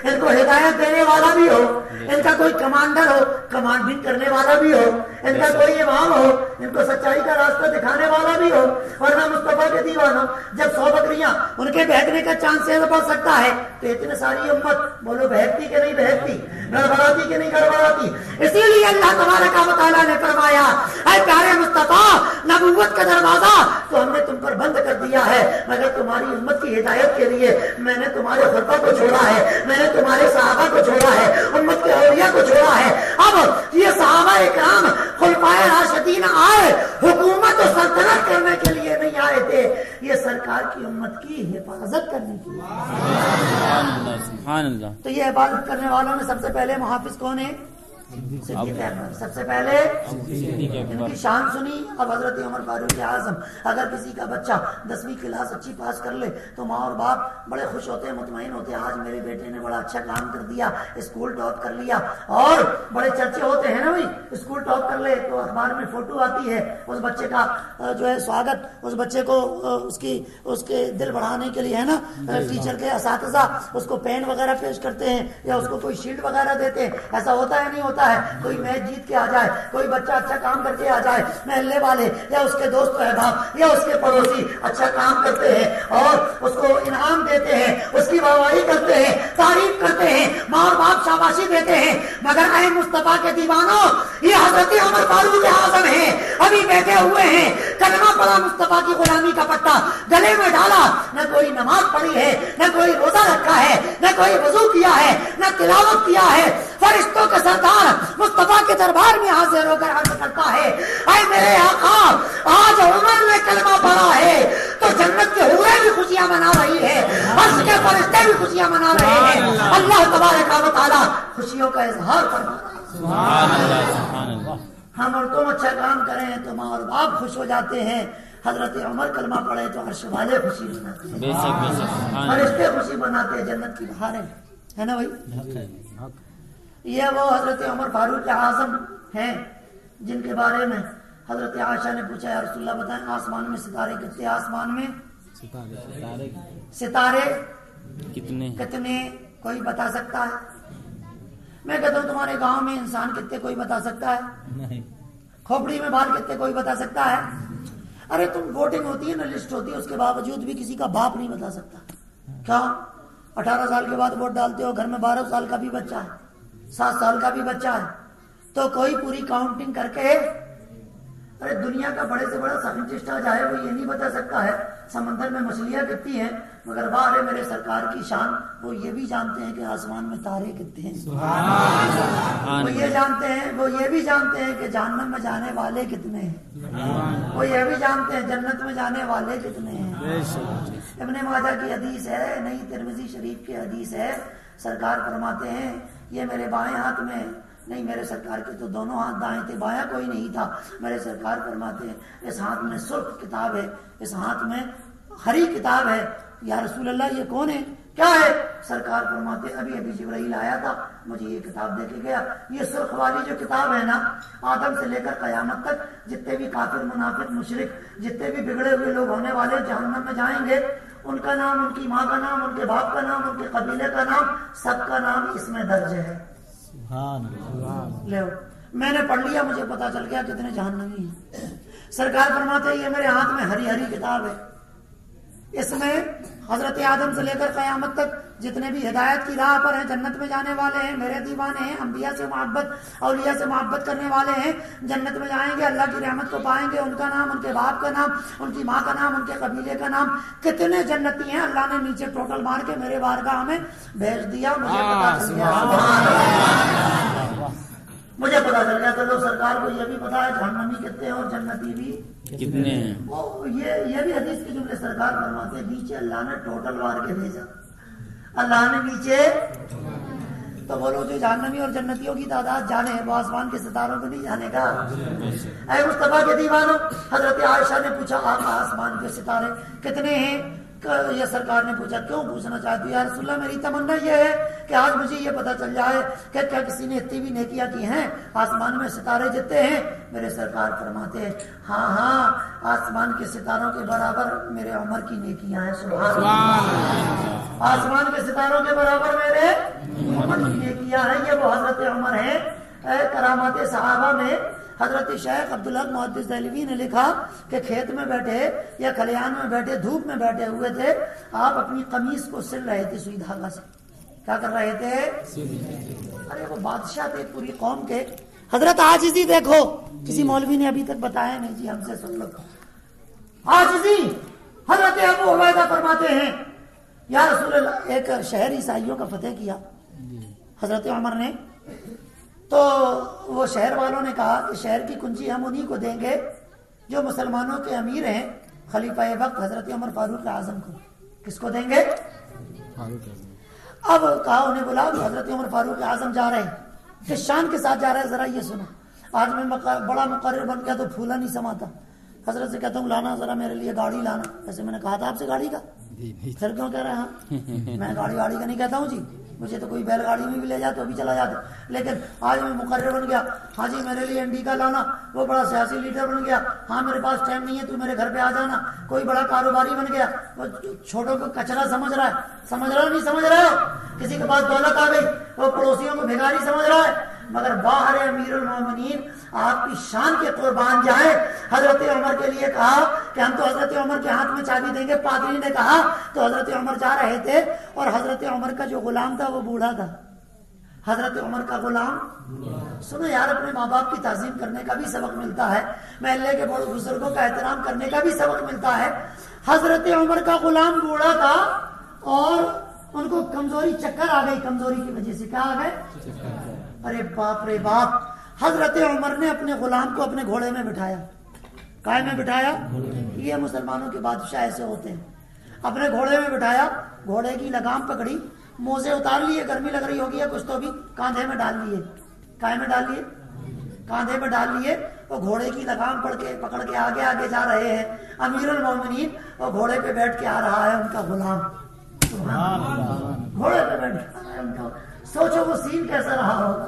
ان کو ہدایت دینے والا بھی ہو، ان کا کوئی کمانڈر ہو، کمانڈنگ کرنے والا بھی ہو، ان کا کوئی امام ہو، ان کو سچائی کا راستہ دکھانے والا بھی ہو. ورنہ مصطفیٰ کے دیوانوں جب 100 بکریاں ان کے بہکنے کا چانس پڑ سکتا ہے تو اتنے ساری امت بولو بہکتی کہ نہیں بہکتی، گڑبڑاتی کہ نہیں گڑبڑاتی. اسی لیے اللہ تبارک و تعالیٰ نے فرمایا اے پیارے مصطفیٰ نبوت کا دروازہ تو ہم نے تم پر بند کر دیا ہے، مگر تمہاری امت کی ہدایت کے لیے میں نے تمہارے خلفاء کو چھوڑا ہے، میں نے تمہارے صحابہ کو چھوڑا ہے، امت کے اولیاء کو چھوڑا ہے. اب یہ صحابہ اکرام خلفائے راشدین آئے حکومت و سلطنت کرنے کے لیے نہیں آئے تھے، یہ سرکار کی تو یہ عبادت کرنے والوں میں سب سے پہلے محافظ کون ہے؟ صدیق اکبر. سب سے پہلے ان کی شان سنی. اب حضرت عمر فاروق اعظم. اگر کسی کا بچہ 10ویں کلاس اچھی پاس کر لے تو ماں اور باپ بڑے خوش ہوتے ہیں, مطمئن ہوتے ہیں, آج میرے بیٹے نے بڑا اچھا کام کر دیا, اسکول ٹاپ کر لیا, اور بڑے چرچے ہوتے ہیں نا بھائی, اسکول ٹاپ کر لے تو اخبار میں فوٹو آتی ہے, اس بچے کا جو ہے سواگت, اس بچے کو اس کے دل بڑھانے کے لیے ہے نا, ٹیچر کے اساتذہ اس کو پین وغیرہ پیش کرتے ہیں یا اس کو کوئی شیلڈ وغیرہ دیتے ہیں. ایسا ہوتا ہے نہیں ہوتا ہے؟ کوئی میچ جیت کے آ جائے, کوئی بچہ اچھا کام کر کے آ جائے, محلے والے یا اس کے دوست احباب یا اس کے پڑوسی اچھا کام کرتے ہیں اور اس کو انعام دیتے ہیں, اس کی واہواہی کرتے ہیں, تعریف کرتے ہیں, ماں اور باپ شاباشی دیتے ہیں. مگر اے مصطفیٰ کے دیوانوں, یہ حضرت عمر فاروق اعظم ہیں, ابھی بیٹھے ہوئے ہیں, کلمہ پڑھا, مصطفیٰ کی غلامی کا پٹا گلے میں ڈالا, نہ کوئی نماز پڑھی ہے, نہ کوئی روزہ رکھا ہے, نہ کوئی وضو کیا ہے, نہ تلاوت کیا ہے. فرشتوں کا سردار مصطفیٰ کے دربار میں حاضر ہو کر عرض کرتا ہے, اے میرے آقا, آج عمر نے کلمہ پڑھا ہے تو جنت کے حوریں بھی خوشیاں منا رہی ہے, عرش کے فرشتے بھی خوشیاں منا رہے ہیں. اللہ تبارک و تعالی خوشیوں کا اظہار فرما رہا ہے. سبحان اللہ, سبحان اللہ. ہم اور تم اچھا کام کریں تو ماں اور باپ خوش ہو جاتے ہیں. حضرت عمر کلمہ پڑھے تو عرش والے خوشی مناتے ہیں, بے شک بے شک, سبحان فرشتے خوشی مناتے ہیں, جنت کی بہاریں, ہے نا بھائی. یہ وہ حضرت عمر فاروق اعظم ہیں جن کے بارے میں حضرت عائشہ نے پوچھا, یا رسول اللہ بتائیں آسمان میں ستارے کتنے, آسمان میں ستارے کتنے کوئی بتا سکتا ہے؟ میں کہتا ہوں تمہارے گاؤں میں انسان کتنے کوئی بتا سکتا ہے؟ کھوپڑی میں بال کتنے کوئی بتا سکتا ہے؟ ارے تم ووٹنگ ہوتی ہے نا, لسٹ ہوتی ہے, اس کے باوجود بھی کسی کا باپ نہیں بتا سکتا. کیا 18 سال کے بعد ووٹ ڈالتے ہو, گھر میں 12 سال کا بھی بچہ ہے, 7 سال کا بھی بچہ ہے, تو کوئی پوری کاؤنٹنگ کر کے, ارے دنیا کا بڑے سے بڑا سائنٹسٹ آ جائے وہ یہ نہیں بتا سکتا ہے سمندر میں مچھلیاں کتنی ہیں, مگر باہر ہے میرے سرکار کی شان, وہ یہ بھی جانتے ہیں کہ آسمان میں تارے کتنے ہیں, وہ یہ جانتے ہیں, وہ یہ بھی جانتے ہیں کہ جہنم میں جانے والے کتنے ہیں, وہ یہ بھی جانتے ہیں جنت میں جانے والے کتنے ہیں. ابن ماجہ کی حدیث ہے, نئی ترمذی شریف کی حدیث ہے, سرکار فرماتے ہیں یہ میرے بائیں ہاتھ میں, نہیں میرے سرکار کے تو دونوں ہاتھ دائیں تھے, بایاں کوئی نہیں تھا. میرے سرکار فرماتے ہیں اس ہاتھ میں سرخ کتاب ہے, اس ہاتھ میں ہری کتاب ہے. یا رسول اللہ یہ کون ہے, کیا ہے؟ سرکار فرماتے ابھی ابھی جبرائیل آیا تھا, مجھے یہ کتاب دے کے گیا. یہ سرخ والی جو کتاب ہے نا, آدم سے لے کر قیامت تک جتنے بھی کافر منافق مشرک, جتنے بھی بگڑے ہوئے لوگ ہونے والے جہنم میں جائیں گے, ان کا نام, ان کی ماں کا نام, ان کے باپ کا نام, ان کے قبیلے کا نام, سب کا نام اس میں درج ہے. لو میں نے پڑھ لیا, مجھے پتا چل گیا کتنے جہنمی ہیں. سرکار فرماتے ہیں یہ میرے ہاتھ میں ہری ہری کتاب ہے, اس میں حضرت آدم سے لے کر قیامت تک جتنے بھی ہدایت کی راہ پر ہیں, جنت میں جانے والے ہیں, میرے دیوانے ہیں, انبیاء سے محبت, اولیاء سے محبت کرنے والے ہیں, جنت میں جائیں گے, اللہ کی رحمت کو پائیں گے, ان کا نام, ان کے باپ کا نام, ان کی ماں کا نام, ان کے قبیلے کا نام, کتنے جنتی ہیں. اللہ نے نیچے ٹوٹل مار کے میرے بارگاہ میں بھیج دیا, مجھے پتا چل گیا, مجھے پتا چل گیا. تو سرکار کو یہ بھی پتا ہے جہنمی کتنے ہیں اور جنتی بھی کتنے ہیں. یہ بھی حدیث کے جملے سرکار فرماتے ہیں نیچے اللہ نے ٹوٹل مار کے بھیجا, اللہ نے نیچے. تو بولو جو جہنمی اور جنتیوں کی تعداد جانے ہیں, وہ آسمان کے ستاروں کو نہیں جانے گا. اے مصطفیٰ کے دیوانوں, حضرت عائشہ نے پوچھا آقا آسمان کے ستارے کتنے ہیں؟ یہ سرکار نے پوچھا کیوں پوچھنا چاہتی یا رسول اللہ, میری تمنا یہ ہے کہ آج مجھے یہ پتا چل جائے کہ کیا کسی نے اتنی بھی نیکیاں کی ہیں, آسمان میں ستارے جتنے ہیں. میرے سرکار فرماتے ہیں ہاں ہاں, آسمان کے ستاروں کے برابر میرے عمر کی نیکیاں ہیں. سبحان اللہ, آسمان کے ستاروں کے برابر میرے عمر کی نیکیاں ہیں. یہ وہ حضرت عمر ہیں. کرامات صحابہ میں حضرت شیخ عبدالحق محدث دہلوی نے لکھا کہ کھیت میں بیٹھے یا کھلیان میں بیٹھے, دھوپ میں بیٹھے ہوئے تھے, آپ اپنی قمیص کو سل رہے تھے سوئی دھاگا سے. کیا کر رہے تھے؟ ارے وہ بادشاہ تھے پوری قوم کے. حضرت عاجزی دیکھو, کسی مولوی نے ابھی تک بتایا نہیں جی, ہم سے سن لو. عاجزی حضرت ابو عبیدہ فرماتے ہیں یا رسول اللہ, ایک شہر عیسائیوں کا فتح کیا حضرت عمر نے, تو وہ شہر والوں نے کہا کہ شہر کی کنجی ہم انہی کو دیں گے جو مسلمانوں کے امیر ہیں, خلیفہ وقت حضرت عمر فاروق اعظم کو. کس کو دیں گے؟ اب کہا انہیں بلاؤ، حضرت عمر فاروق اعظم جا رہے ہیں، کس شان کے ساتھ جا رہے ہیں ذرا یہ سنا. آج میں بڑا مقرر بن گیا تو پھولا نہیں سماتا. حضرت سے کہتا ہوں لانا ذرا میرے لیے گاڑی لانا. ایسے میں نے کہا تھا آپ سے گاڑی کا، پھر کیوں کہہ رہے ہیں؟ ہاں میں گاڑی واڑی کا نہیں کہتا ہوں جی، مجھے تو کوئی بیل گاڑی میں بھی لے جاتا تو ابھی چلا جاتا. لیکن آج میں مقرر بن گیا، ہاں جی میرے لیے انڈیکا لانا. وہ بڑا سیاسی لیڈر بن گیا، ہاں میرے پاس ٹائم نہیں ہے تو میرے گھر پہ آ جانا. کوئی بڑا کاروباری بن گیا، وہ چھوٹوں کو کچرا سمجھ رہا ہے. سمجھ رہا ہو نہیں سمجھ رہا ہو؟ کسی کے پاس دولت آ گئی وہ پڑوسیوں کو بھکاری سمجھ رہا ہے. مگر باہر امیر المومنین آپ کی شان کے قربان جائیں. حضرت عمر کے لیے کہا کہ ہم تو حضرت عمر کے ہاتھ میں چابی دیں گے. پادری نے کہا تو حضرت عمر جا رہے تھے اور حضرت عمر کا جو غلام تھا وہ بوڑھا تھا. حضرت عمر کا غلام، سنو یار، اپنے ماں باپ کی تعظیم کرنے کا بھی سبق ملتا ہے، محلے کے بڑے بزرگوں کا احترام کرنے کا بھی سبق ملتا ہے. حضرت عمر کا غلام بوڑھا تھا اور ان کو کمزوری، چکر آ گئی. کمزوری کی وجہ سے کیا آ گئے؟ ارے باپ رے باپ. حضرت عمر نے اپنے غلام کو اپنے گھوڑے میں بٹھایا. کائے میں بٹھایا؟ یہ مسلمانوں کے بادشاہ ایسے ہوتے ہیں. اپنے گھوڑے میں بٹھایا، گھوڑے کی لگام پکڑی، موزے اتار لیے، گرمی لگ رہی ہوگی کچھ تو بھی، کاندھے میں ڈال لیے. کائے میں ڈال لیے؟ کاندھے میں ڈال لیے. اور گھوڑے کی لگام پکڑ کے آگے آگے جا رہے ہیں. امیر المومنین اور گھوڑے پہ بیٹھ کے آ رہا ہے ان کا غلام. گھوڑے پہ بیٹھ کے آ رہا ہے ان کا. سوچو وہ سین کیسا رہا ہوگا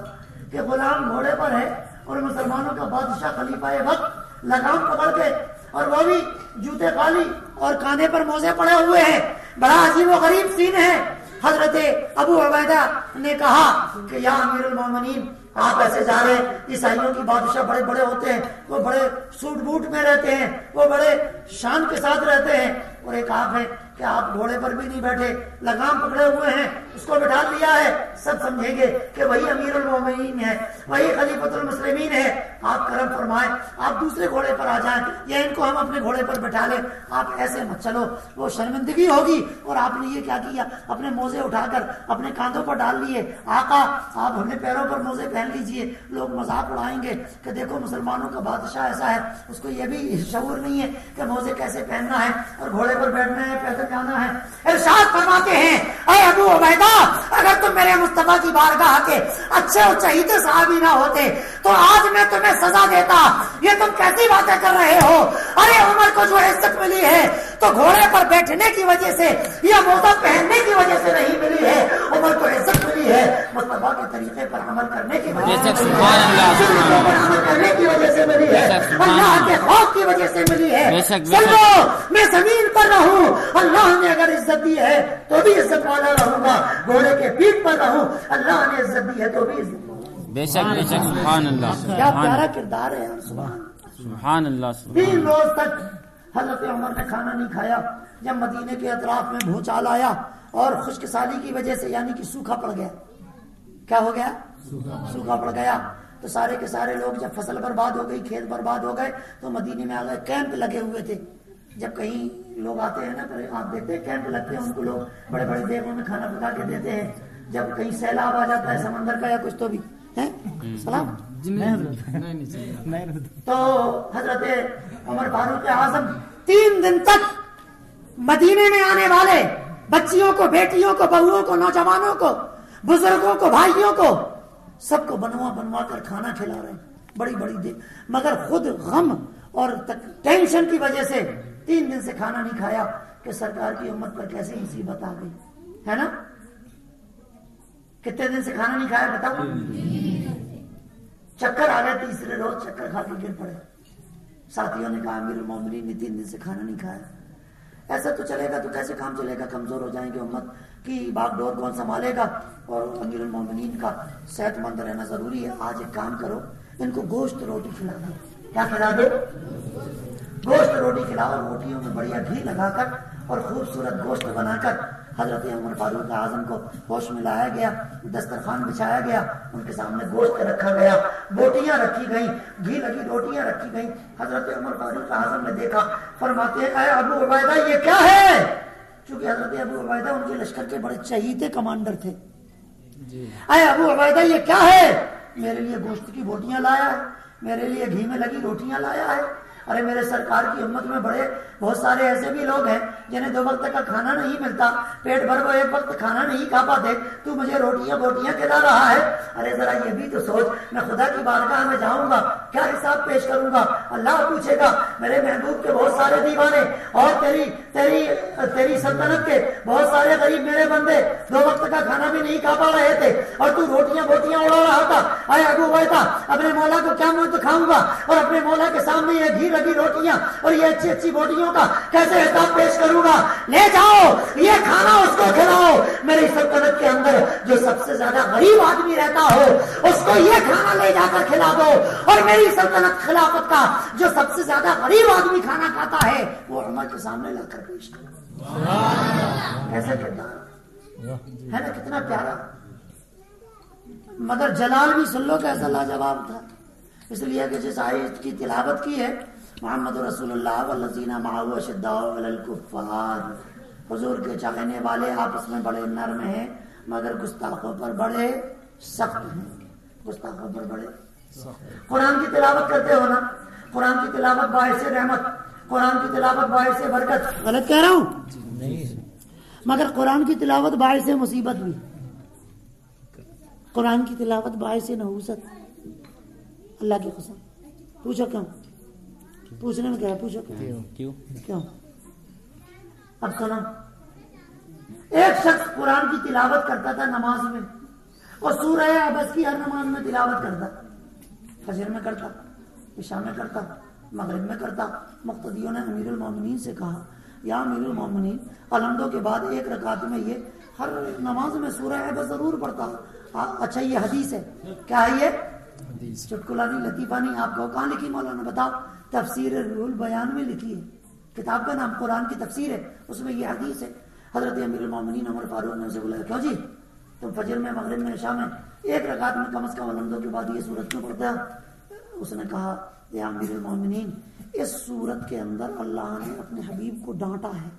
کہ غلام گھوڑے پر ہے اور مسلمانوں کا بادشاہ خلیفہ وقت لگام پکڑ کے، اور وہ بھی جوتے خالی اور کاندھے پر موزے پڑے ہوئے ہیں. بڑا عجیب و غریب سین ہے. حضرت ابو عبیدہ نے کہا کہ یا امیر المومنین آپ ایسے جا رہے ہیں، عیسائیوں کی بادشاہ بڑے بڑے ہوتے ہیں، وہ بڑے سوٹ بوٹ میں رہتے ہیں، وہ بڑے شان کے ساتھ رہتے ہیں، اور ایک آپ ہے کہ آپ گھوڑے پر بھی نہیں بیٹھے، لگام پکڑے ہوئے ہیں، اس کو بٹھا لیا ہے. سب سمجھیں گے کہ وہی امیر المومنین ہے، وہی خلیفۃ المسلمین ہے. آپ کرم فرمائیں، آپ دوسرے گھوڑے پر آ جائیں یا ان کو ہم اپنے گھوڑے پر بٹھا لیں. آپ ایسے مت چلو، وہ شرمندگی ہوگی. اور آپ نے یہ کیا کیا؟ اپنے موزے اٹھا کر اپنے کاندھوں پر ڈال لیے. آقا آپ اپنے پیروں پر موزے پہن لیجئے. لوگ مذاق اڑائیں گے کہ دیکھو مسلمانوں کا بادشاہ ایسا ہے، اس کو یہ بھی شعور نہیں ہے کہ موزے کیسے پہننا ہے اور گھوڑے پر بیٹھنا ہے، پیدل جانا ہے. ارشاد فرماتے ہیں اے ابو عبیدہ، اگر تم میرے مصطفیٰ کی بارگاہ کے اچھے اور چہیتے صحابی نہ ہوتے تو آج میں تمہیں سزا دیتا. یہ تم کیسی باتیں کر رہے ہو؟ ارے عمر کو جو عزت ملی ہے تو گھوڑے پر بیٹھنے کی وجہ سے یا موزہ پہننے کی وجہ سے نہیں ملی ہے. عمر کو عزت ملی ہے مصطفیٰ کے طریقے پر عمل کرنے کی وجہ سے، عمل کرنے کی وجہ سے ملی ہے، اللہ کے خوف کی وجہ سے ملی ہے. سنو، میں زمین پر رہوں، اللہ نے اگر عزت دی ہے تو بھی عزت والا رہوں گا. گھوڑے کے پیٹھ پر رہوں، اللہ نے عزت دی ہے تو بھی عزت. بے شک بے شک. سبحان اللہ. کیا پیارا کردار ہے. سبحان اللہ. 3 روز تک حضرت عمر نے کھانا نہیں کھایا. جب مدینے کے اطراف میں بھوچال آیا اور خشک سالی کی وجہ سے، یعنی کہ سوکھا پڑ گیا. کیا ہو گیا؟ سوکھا پڑ گیا. تو سارے کے سارے لوگ جب فصل برباد ہو گئی، کھیت برباد ہو گئے، تو مدینے میں آ گئے. کیمپ لگے ہوئے تھے. جب کہیں لوگ آتے ہیں نا تو آپ دیکھتے ہیں کیمپ لگتے ہیں، ان کو لوگ بڑے بڑے دیگوں میں کھانا پکا کے دیتے ہیں. جب کہیں سیلاب آ جاتا ہے سمندر کا یا کچھ تو بھی سلام. تو حضرت عمر فاروق اعظم 3 دن تک مدینے میں آنے والے بچیوں کو، بیٹیوں کو، بہوؤں کو، نوجوانوں کو، بزرگوں کو، بھائیوں کو، سب کو بنوا کر کھانا کھلا رہے ہیں. بڑی بڑی دیر، مگر خود غم اور ٹینشن کی وجہ سے 3 دن سے کھانا نہیں کھایا کہ سرکار کی امت پر کیسی مصیبت آ گئی ہے نا. کتنے دن سے کھانا نہیں کھایا بتاؤ؟ چکر آ گئے. تیسرے روز چکر کھا کے گر پڑے. ساتھیوں نے کہا امیر المومنین نے 3 دن سے کھانا نہیں کھایا. ایسا تو چلے گا تو کیسے کام چلے گا؟ کمزور ہو جائیں گے، امت کی باغ ڈور کون سنبھالے گا؟ اور امیر المومنین کا صحت مند رہنا ضروری ہے. آج ایک کام کرو، ان کو گوشت روٹی کھلا دو. کیا کھلا دو؟ گوشت روٹی کھلاؤ. روٹیوں میں بڑھیا گھی لگا کر اور خوبصورت گوشت بنا کر حضرت عمر فاروق اعظم کو ہوش میں لایا گیا. دسترخوان بچھایا گیا، ان کے سامنے گوشت رکھا گیا، بوٹیاں رکھی گئیں، گھی لگی روٹیاں رکھی گئیں. حضرت عمر فاروق اعظم نے دیکھا. فرماتے ہیں اے ابو عبیدہ یہ کیا ہے؟ چونکہ حضرت ابو عبیدہ ان کے لشکر کے بڑے چہیتے کمانڈر تھے. اے ابو عبیدہ یہ کیا ہے؟ میرے لیے گوشت کی بوٹیاں لایا ہے، میرے لیے گھی میں لگی روٹیاں لایا ہے. ارے میرے سرکار کی امت میں بہت سارے ایسے بھی لوگ ہیں جنہیں 2 وقت کا کھانا نہیں ملتا، پیٹ بھر وہ 1 وقت کھانا نہیں کھا پاتے، تو مجھے روٹیاں بوٹیاں کھلا رہا ہے۔ ارے ذرا یہ بھی تو سوچ، میں خدا کی بارگاہ میں جاؤں گا، کیا حساب پیش کروں گا؟ اللہ پوچھے گا میرے محبوب کے بہت سارے دیوانے اور تیری سلطنت کے بہت سارے غریب میرے بندے 2 وقت کا کھانا بھی نہیں کھا پا رہے تھے اور تو روٹیاں بوٹیاں اڑا رہا تھا۔ اے ابو عبیدہ، اپنے مولا کو کیا منہ دکھاؤں گا اور اپنے مولا کے سامنے یہ گھی لگی روٹیاں اور یہ اچھی اچھی بوٹیوں کا کیسے حساب پیش کروں گا؟ لے جاؤ یہ کھانا اس کو کھلاؤ، میری سلطنت کے اندر جو سب سے زیادہ غریب آدمی رہتا ہو اس کو یہ کھانا لے جا کر کھلا دو، اور میری سلطنت خلافت کا جو سب سے زیادہ غریب آدمی کھانا کھاتا ہے وہ عمر کے سامنے لا کر پیش کرو۔ کیسے کردار ہے نا، کتنا پیارا، مگر جلال بھی سن لو کیسا لاجواب تھا۔ اس لیے کہ جس آیت کی تلاوت کی ہے محمد رسول اللہ والذین معہ اشداء علی الکفار، حضور کے چاہنے والے آپس میں بڑے نرم ہیں مگر گستاخوں پر بڑے سخت ہیں، گستاخوں پر بڑے سخت۔ قرآن کی تلاوت کرتے ہو نا، قرآن کی تلاوت باعث رحمت، قرآن کی تلاوت باعث برکت، غلط کہہ رہا ہوں؟ مگر قرآن کی تلاوت باعث مصیبت بھی، قرآن کی تلاوت باعث نحوست، اللہ کی قسم۔ پوچھو کیوں؟ پوچھنے میں کیا ہے؟ پوچھو کیوں؟ اب سنو، ایک شخص قرآن کی تلاوت کرتا تھا نماز میں، اور سورہ عبس کی ہر نماز میں تلاوت کرتا، فجر میں کرتا، عشاء میں کرتا، مغرب میں کرتا۔ مقتدیوں نے امیر المومنین سے کہا یا امیر المومنین، الحمدوں کے بعد 1 رکعت میں یہ ہر نماز میں سورہ عبس ضرور پڑھتا۔ اچھا یہ حدیث ہے، کیا ہے یہ؟ چٹکلا نہیں، لطیفہ نہیں، آپ کو کہاں لکھی مولانا بتاؤ؟ تفسیر روح البیان میں لکھی ہے، کتاب کا نام قرآن کی تفسیر ہے، اس میں یہ حدیث ہے۔ حضرت امیر المومنین عمر فاروق نے اسے بلایا، کیوں جی تم فجر میں، مغرب میں، عشاء میں 1 رکعت میں کم از کم الحمدوں کے بعد یہ سورت کیوں پڑھتا ہے؟ اس نے کہا یا امیر المومنین، اس سورت کے اندر اللہ نے اپنے حبیب کو ڈانٹا ہے۔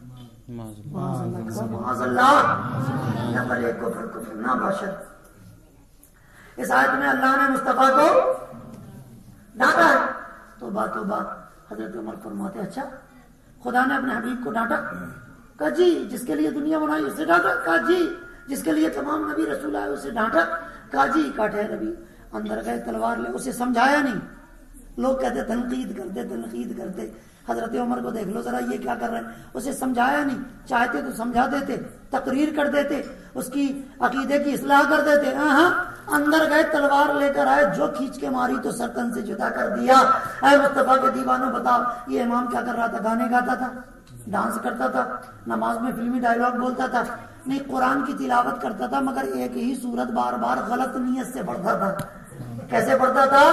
معاذ اللہ، نقل کفر نہ باشد۔ اس آیت میں اللہ نے مصطفیٰ کو ڈانٹا ہے۔ توبہ توبہ۔ حضرت عمر فرماتے اچھا خدا نے اپنے حبیب کو ڈانٹا؟ کہا جی، جس کے لیے دنیا بنائی اسے ڈانٹا؟ کہا جی، جس کے لیے تمام نبی رسول آئے اسے ڈانٹا؟ کہا جی۔ کاٹے نبی اندر گئے، تلوار لے، اسے سمجھایا نہیں۔ لوگ کہتے تنقید کرتے، حضرت عمر کو دیکھ لو ذرا یہ کیا کر رہے ہیں، اسے سمجھایا نہیں، چاہتے تو سمجھا دیتے، تقریر کر دیتے، اس کی عقیدے کی اصلاح کر دیتے۔ ہاں اندر گئے، تلوار لے کر آئے، جو کھینچ کے ماری تو سرکن سے جدا کر دیا۔ اے مصطفیٰ کے دیوانوں بتاؤ یہ امام کیا کر رہا تھا؟ گانے گاتا تھا، ڈانس کرتا تھا، نماز میں فلمی ڈائیلاگ بولتا تھا؟ نہیں، قرآن کی تلاوت کرتا تھا مگر ایک ہی صورت بار بار غلط نیت سے پڑھتا تھا۔ کیسے پڑھتا تھا؟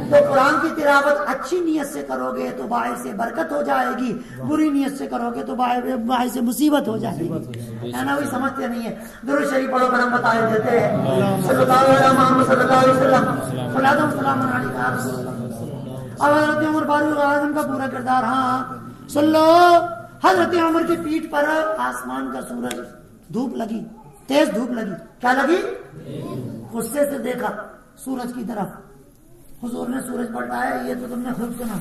تو قرآن کی تلاوت اچھی نیت سے کرو گے تو باعث برکت ہو جائے گی، بری نیت سے کرو گے تو باعث مصیبت ہو جائے گی، ہے نا؟ وہی سمجھتے نہیں ہے۔ درود شریف پڑھو کر ہم بتائے دیتے ہیں صلی اللہ علیہ محمد صلی اللہ علیہ وسلم، صلاۃ و سلام علیک یا رسول اللہ۔ اب حضرت عمر فاروق اعظم کا پورا کردار، ہاں سن لو۔ حضرت عمر کی پیٹھ پر آسمان کا سورج، دھوپ لگی، تیز دھوپ لگی، کیا لگی؟ غصے سے دیکھا سورج کی طرف، حضور نے سورج پلٹا ہے، یہ تو تم نے خود سنا۔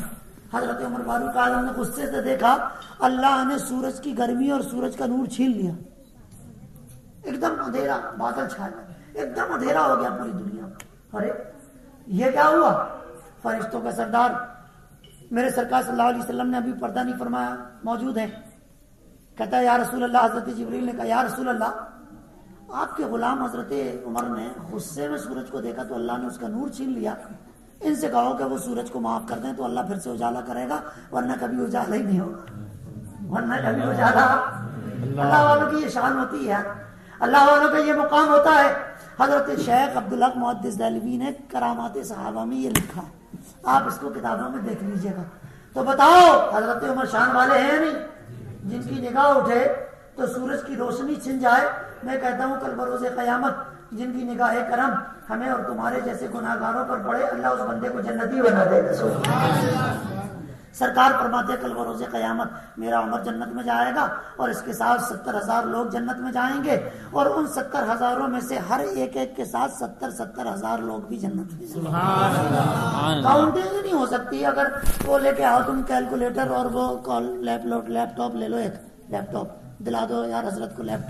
حضرت عمر فاروق اعظم نے غصے سے دیکھا، اللہ نے سورج کی گرمی اور سورج کا نور چھین لیا، ایک دم اندھیرا، بادل چھایا، ایک دم اندھیرا ہو گیا پوری دنیا میں۔ ارے یہ کیا ہوا؟ فرشتوں کا سردار میرے سرکار صلی اللہ علیہ وسلم نے ابھی پردہ نہیں فرمایا، موجود ہے، کہتا ہے یا رسول اللہ، حضرت جبریل نے کہا یا رسول اللہ، آپ کے غلام حضرت عمر نے غصے میں سورج کو دیکھا تو اللہ نے اس کا نور چھین لیا، ان سے کہو کہ وہ سورج کو معاف کر دیں تو اللہ پھر سے اجالا کرے گا، ورنہ کبھی اجالا ہی نہیں ہوگا، ورنہ کبھی اجالا۔ اللہ والوں کی یہ شان ہوتی ہے، اللہ والوں کا یہ مقام ہوتا ہے۔ حضرت شیخ عبدالحق محدث دہلوی نے کرامات صحابہ میں یہ لکھا ہے، آپ اس کو کتابوں میں دیکھ لیجئے گا۔ تو بتاؤ حضرت عمر شان والے ہیں نہیں؟ جن کی نگاہ اٹھے تو سورج کی روشنی چھن جائے۔ میں کہتا ہوں کل بروز قیامت جن کی نگاہ کرم ہمیں اور تمہارے جیسے گناہگاروں پر پڑے، اللہ اس بندے کو جنتی بنا دے گا۔ سرکار فرماتے کل بروز قیامت میرا عمر جنت میں جائے گا اور اس کے ساتھ 70,000 لوگ جنت میں جائیں گے، اور ان 70,000 میں سے ہر ایک کے ساتھ 70,000 لوگ بھی جنت میں جائیں گے۔ کاؤنٹنگ نہیں ہو سکتی۔ اگر وہ لے کے آؤ تم کیلکولیٹر اور وہ لیپ ٹاپ لے لو، ایک لیپ ٹاپ دلا دو یار حضرت کو، لیپ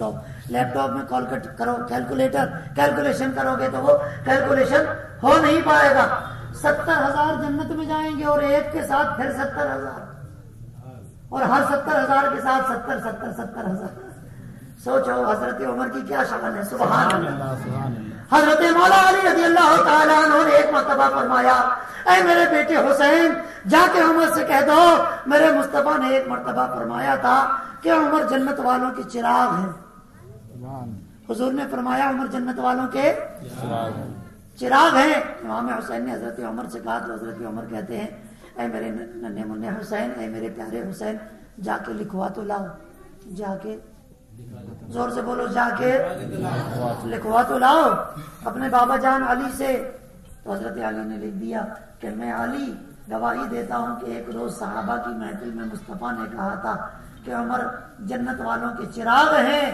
ٹاپ میں کال کرو، کیلکولیشن کرو گے تو وہ کیلکولیشن ہو نہیں پائے گا۔ 70,000 جنت میں جائیں گے اور ایک کے ساتھ پھر 70,000، اور ہر 70,000 کے ساتھ 70,000۔ سوچو حضرت عمر کی کیا شان ہے، سبحان اللہ۔ حضرت مولا علی رضی اللہ تعالیٰ عنہ نے ایک مرتبہ فرمایا اے میرے بیٹے حسین جا کے عمر سے کہہ دو میرے مصطفیٰ نے ایک مرتبہ فرمایا تھا کہ عمر جنت والوں کے چراغ ہیں۔ حضور نے فرمایا عمر جنت والوں کے چراغ ہیں۔ امام حسین نے حضرت عمر سے کہا تو حضرت عمر کہتے ہیں اے میرے ننھے منھے حسین، اے میرے پیارے حسین، جا کے لکھوا تو لاؤ، جا کے زور سے بولو، جا کے لکھوا تو لاؤ اپنے بابا جان علی سے۔ تو حضرت علی نے لکھ دیا کہ میں علی گواہی دیتا ہوں کہ ایک روز صحابہ کی محفل میں مصطفیٰ نے کہا تھا کہ عمر جنت والوں کے چراغ ہیں،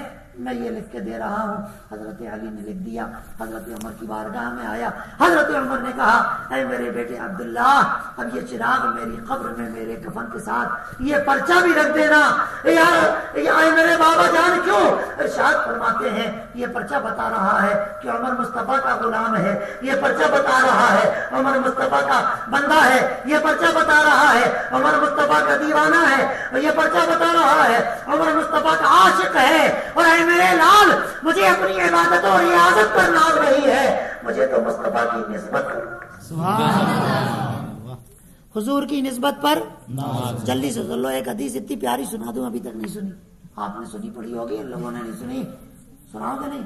میں یہ لکھ کے دے رہا ہوں۔ حضرت علی نے لکھ دیا، حضرت عمر کی بارگاہ میں آیا، حضرت عمر نے کہا اے میرے بیٹے عبداللہ اب یہ چراغ میری قبر میں میرے کفن کے ساتھ یہ پرچہ بھی رکھ دینا۔ اے میرے بابا جان کیوں؟ ارشاد فرماتے ہیں یہ پرچہ بتا رہا ہے کہ عمر مصطفیٰ کا غلام ہے، یہ پرچہ بتا رہا ہے عمر مصطفیٰ کا بندہ ہے، یہ پرچہ بتا رہا ہے عمر مصطفیٰ کا دیوانہ ہے، یہ پرچہ بتا رہا ہے عمر مصطفیٰ کا عاشق ہے۔ اور اے میرے لال مجھے اپنی عبادت اور ریاضت پر ناز نہیں ہے، مجھے تو مصطفیٰ کی نسبت حضور کی نسبت پر جلدی سے چلو ایک حدیث اتنی پیاری سنا دوں، ابھی تک نہیں سنی، آپ نے سنی پڑھی ہوگی، ان لوگوں نے نہیں سنی، سناؤ گے نہیں؟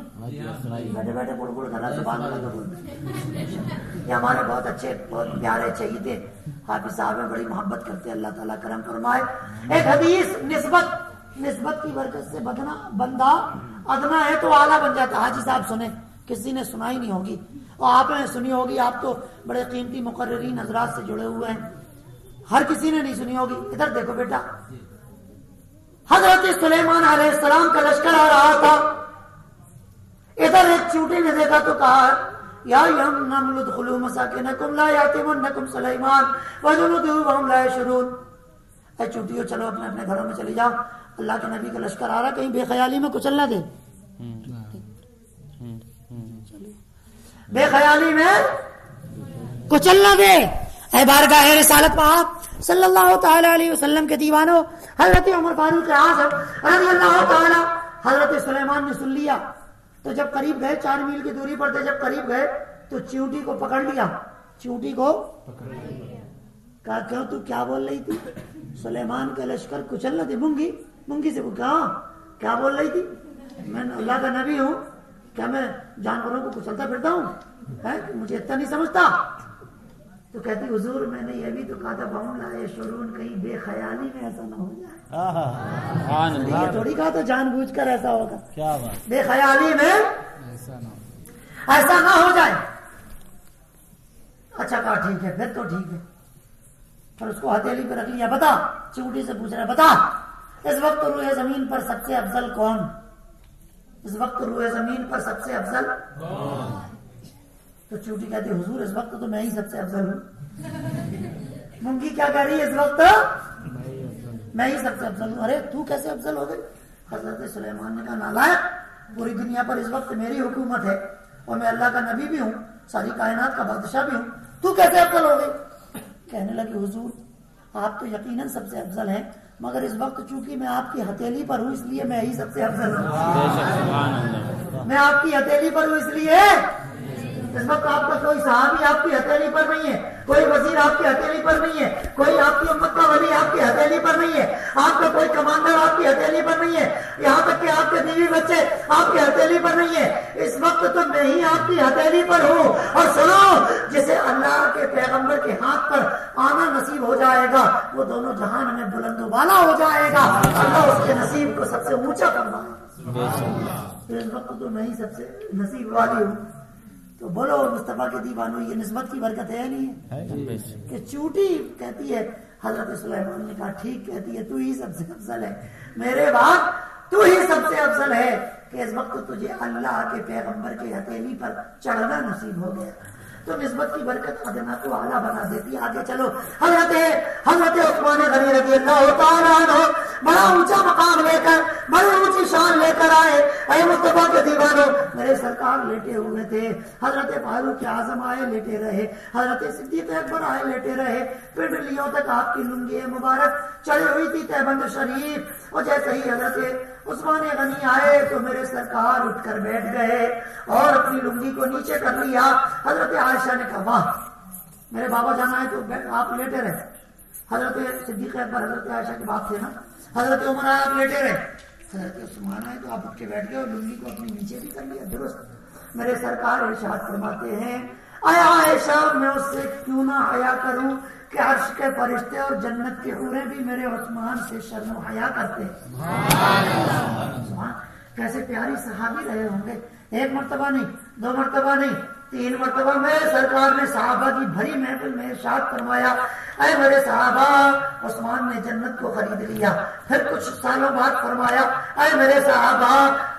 بیٹھے بیٹھے بڑ بڑ گھر زبان لگا بولتے۔ یہ ہمارے بہت اچھے بہت پیارے چہیتے تھے، حافظ صاحب میں بڑی محبت کرتے، اللہ تعالیٰ کرم فرمائے۔ ایک حدیث نسبت کی برکت سے بندہ ادنا ہے تو اعلیٰ بن جاتا۔ حاجی صاحب سنیں، کسی نے سنائی نہیں ہوگی اور آپ نے سنی ہوگی، آپ تو بڑے قیمتی مقررین حضرات سے جڑے ہوئے ہیں، ہر کسی نے نہیں سنی ہوگی۔ ادھر دیکھو بیٹا، حضرت سلیمان علیہ السلام کا لشکر آ رہا تھا، ادھر ایک چیونٹی نے دیکھا تو کہا یا نمل ادخلوا مساکنکم لا یأتمنکم سلیمان وجنودہ وہم لا یشعرون۔ اے چونٹیوں چلو اپنے اپنے گھروں میں چلی جاؤ، اللہ کے نبی کا لشکر آ رہا، کہیں بے خیالی میں کچل نہ دے، بے خیالی میں کچل نہ دے۔ اے بارگاہ رسالت پاک صلی اللہ تعالی علیہ وسلم کے دیوانوں، حضرت عمر فاروق اعظم رضی اللہ تعالی، حضرت سلیمان نے سن لیا تو جب قریب گئے، 4 میل کی دوری پر تھے، جب قریب گئے تو چیونٹی کو پکڑ لیا، چیونٹی کو کہا کیوں تو کیا بول رہی تھی؟ سلیمان کا لشکر کچل نہ دے۔ مونگی سے پوچھا کیا بول رہی تھی؟ میں اللہ کا نبی ہوں، کیا میں جانوروں کو کچلتا پھرتا ہوں؟ مجھے اتنا نہیں سمجھتا؟ تو کہتی حضور میں نے یہ بھی تو کہا تھا بہم لا یشعرون، کہیں بے خیالی میں ایسا نہ ہو جائے۔ یہ تھوڑی کہا تھا جان بوجھ کر ایسا ہوگا، بے خیالی میں ایسا نہ ہو جائے۔ اچھا کہا ٹھیک ہے، پھر تو ٹھیک ہے، اور اس کو ہتھیلی پہ رکھ لیا۔ بتا، چونٹی سے پوچھ رہا ہے بتا اس وقت روئے زمین پر سب سے افضل کون؟ اس وقت روئے زمین پر سب سے افضل کون؟ تو چونٹی کہتی حضور اس وقت تو میں ہی سب سے افضل ہوں۔ مونگی کیا کہہ رہی ہے؟ اس وقت میں ہی سب سے افضل ہوں۔ ارے تو کیسے افضل ہو گئی؟ حضرت سلیمان نے کہا نالائق، پوری دنیا پر اس وقت میری حکومت ہے اور میں اللہ کا نبی بھی ہوں، ساری کائنات کا بادشاہ بھی ہوں، تو کیسے افضل ہو گئی؟ کہنے لگی حضور آپ تو یقیناً سب سے افضل ہیں، مگر اس وقت چونکہ میں آپ کی ہتھیلی پر ہوں اس لیے میں ہی سب سے افضل ہوں۔ میں آپ کی ہتھیلی پر ہوں اس لیے اس وقت آپ کا کوئی صحابی آپ کی ہتھیلی پر نہیں ہے، کوئی وزیر آپ کی ہتھیلی پر نہیں ہے، کوئی آپ کی امت کا ولی آپ کی ہتھیلی پر نہیں ہے، آپ کا کوئی کمانڈر آپ کی ہتھیلی پر نہیں ہے، یہاں تک کہ آپ کے بیوی بچے آپ کی ہتھیلی پر نہیں ہے۔ اس وقت تو میں ہی آپ کی ہتھیلی پر ہوں۔ اور سنو، جسے اللہ کے پیغمبر کے ہاتھ پر آنا نصیب ہو جائے گا وہ دونوں جہان میں بلند و بالا ہو جائے گا، اللہ اس کے نصیب کو سب سے اونچا فرمائے۔ اس وقت تو میں ہی سب سے نصیب والی ہوں۔ تو بولو مصطفیٰ کے دیوانوں، یہ نسبت کی برکت ہے نہیں ہے کہ چوٹی کہتی ہے حضرت سلیمان نے کہا ٹھیک کہتی ہے، تو ہی سب سے افضل ہے میرے باپ، تو ہی سب سے افضل ہے کہ اس وقت تجھے اللہ کے پیغمبر کے ہتھیلی پر چڑھنا نصیب ہو گیا۔ تو نسبت کی برکت ادنا کو اعلیٰ بنا دیتی ہے۔ آگے چلو، حضرت عثمان غنی رضی اللہ تعالیٰ عنہ بڑا اونچا مقام لے کر، بڑی اونچی شان لے کر آئے۔ اے مصطفیٰ کے دیوانوں، میرے سرکار لیٹے ہوئے تھے، حضرت فاروق اعظم آئے لیٹے رہے، حضرت صدیق اکبر آئے لیٹے رہے، پنڈلیوں تک آپ کی لنگی مبارک چڑھی ہوئی تھی تہبند شریف، اور جیسے ہی حضرت عثمان غنی آئے تو میرے سرکار اٹھ کر بیٹھ گئے اور اپنی لنگی کو نیچے کر لیا۔ حضرت عائشہ نے کہا واہ میرے بابا جانا ہے تو آپ لیٹے رہے۔ حضرت صدیق اکبر حضرت عائشہ کے باپ تھے نا، حضرت عمر آئے آپ لیٹے رہے، حضرت عثمان آئے تو آپ اٹھ کے بیٹھ گئے اور لنگی کو اپنی نیچے بھی کر لیا، درست۔ میرے سرکار ارشاد فرماتے ہیں اے عائشہ میں اس سے کیوں نہ حیا کروں کہ عرش کے فرشتے اور جنت کے حوریں بھی میرے عثمان سے شرم و حیا کرتے ہیں۔ کیسے پیاری صحابی رہے ہوں گے، ایک مرتبہ نہیں، دو مرتبہ نہیں، 3 مرتبہ میرے سرکار نے صحابہ کی بھری محفل میں ارشاد فرمایا اے میرے صحابہ عثمان نے جنت کو خرید لیا۔ پھر کچھ سالوں بعد فرمایا اے میرے صحابہ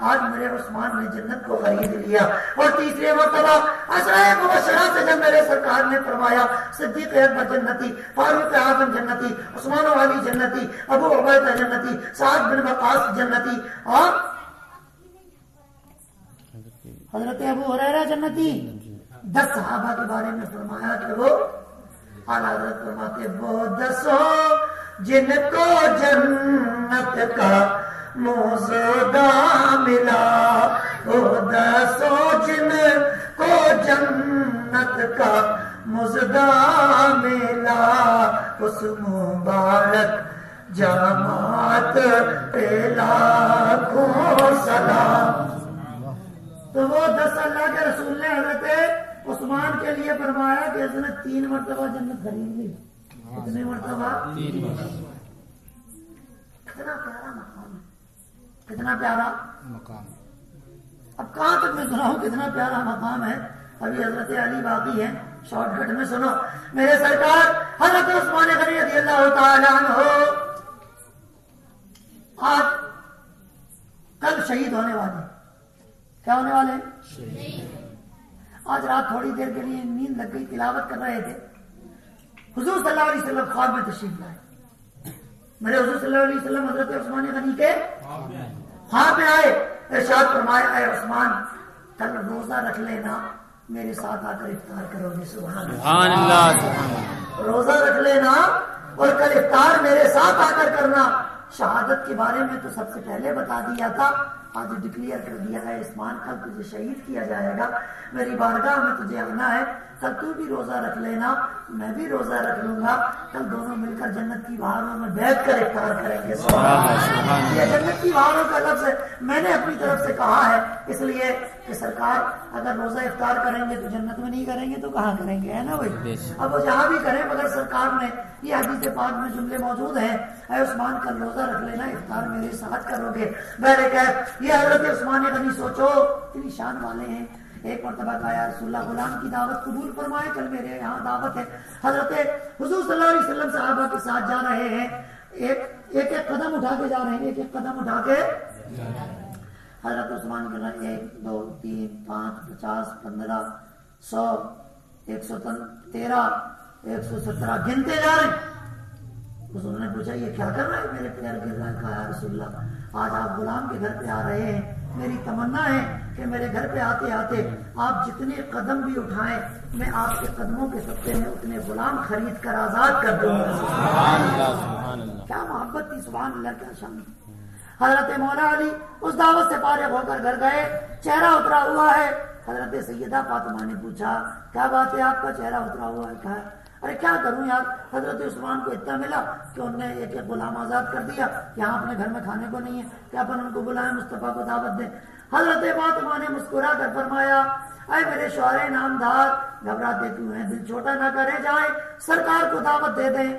آج میرے عثمان نے جنت کو خرید لیا۔ اور تیسری مرتبہ عشرہ مبشرہ سے جب میرے سرکار نے فرمایا صدیق اکبر جنتی، فاروق اعظم جنتی، عثمان علی جنتی، ابو عبیدہ جنتی، سعد بن وقاص جنتی، اور حضرت ابو ہریرہ جنتی، 10 صحابہ کے بارے میں فرمایا کہ وہ اعلیٰ حضرت فرماتے وہ 10 جن کو جنت کا موزودہ ملا، وہ 10 جن کو جنت کا موزودہ ملا، اس مبارک جماعت پہ لاکھوں سلام۔ تو وہ 10 اللہ کے رسول نے حضرت عثمان کے لیے فرمایا کہ اس نے 3 مرتبہ جنت خرید لی۔ کتنے مرتبہ؟ 3 مرتبہ۔ کتنا پیارا مقام ہے، کتنا پیارا مقام۔ اب کہاں تک میں سناؤں کتنا پیارا مقام ہے، ابھی حضرت علی باقی ہے، شارٹ کٹ میں سنو۔ میرے سرکار حضرت عثمان غنی رضی اللہ تعالیٰ عنہ آج کل شہید ہونے والے، کیا ہونے والے ہیں؟ آج رات تھوڑی دیر کے لیے نیند لگ گئی، تلاوت کر رہے تھے، حضور صلی اللہ علیہ وسلم خواب میں تشریف لائے۔ میرے حضور صلی اللہ علیہ وسلم حضرت عثمان غنی کے خواب میں آئے، ارشاد فرمایا اے عثمان کل روزہ رکھ لینا، میرے ساتھ آ کر افطار کرو گے۔ سبحان اللہ، روزہ رکھ لینا اور کل افطار میرے ساتھ آ کر کرنا۔ شہادت کے بارے میں تو سب سے پہلے بتا دیا تھا، آج ڈکلیئر کر دیا ہے عثمان کل تجھے شہید کیا جائے گا، میری بارگاہ میں تجھے آنا ہے، کل تو بھی روزہ رکھ لینا، میں بھی روزہ رکھ لوں گا، کل دونوں مل کر جنت کی بہاروں میں بیٹھ کر افطار کریں گے۔ یہ جنت کی بہاروں کا لفظ میں نے اپنی طرف سے کہا ہے، اس لیے کہ سرکار اگر روزہ افطار کریں گے تو جنت میں نہیں کریں گے تو کہاں کریں گے، ہے نا بھائی؟ اب وہ جہاں بھی کریں، مگر سرکار نے یہ حدیث پاک میں جملے موجود ہیں، اے عثمان کل روزہ رکھ لینا، افطار میرے ساتھ کرو گے۔ میرے کہ یہ حضرت عثمان غنی سوچو اتنی شان والے ہیں، ایک مرتبہ کہا یا رسول اللہ غلام کی دعوت قبول فرمائے، کل میرے یہاں دعوت ہے۔ حضرت حضور صلی اللہ علیہ وسلم صحابہ کے ساتھ جا رہے ہیں، ایک قدم اٹھا کے جا رہے ہیں، ایک قدم اٹھا کے حضرت عثمان کے 1 2 3 5 50 15 100 113 117 گنتے جا رہے ہیں۔ حضور نے پوچھا یہ کیا کر رہا ہے، میرے پیر گر رہا ہے۔ کہا یا رسول اللہ آج آپ غلام کے گھر پہ آ رہے ہیں، میری تمنا ہے کہ میرے گھر پہ آتے آتے آپ جتنے قدم بھی اٹھائیں میں آپ کے قدموں کے صدقے میں اتنے غلام خرید کر آزاد کر دوں گا۔ کیا محبت تھی، سبحان اللہ، کیا شان۔ حضرت مولا علی اس دعوت سے فارغ ہو کر گھر گئے، چہرہ اترا ہوا ہے۔ حضرت سیدہ فاطمہ نے پوچھا کیا بات ہے آپ کا چہرہ اترا ہوا ہے؟ کہا ارے کیا کروں یار، حضرت عثمان کو اتنا ملا کہ انہوں نے ایک غلام آزاد کر دیا، یہاں اپنے گھر میں کھانے کو نہیں ہے، کیا اپن ان کو بلائیں، مصطفیٰ کو دعوت دیں۔ حضرت فاطمہ نے مسکرا کر فرمایا اے میرے شوہر نامدار گھبراتے کیوں ہیں، دل چھوٹا نہ کرے جائیں، سرکار کو دعوت دے دیں۔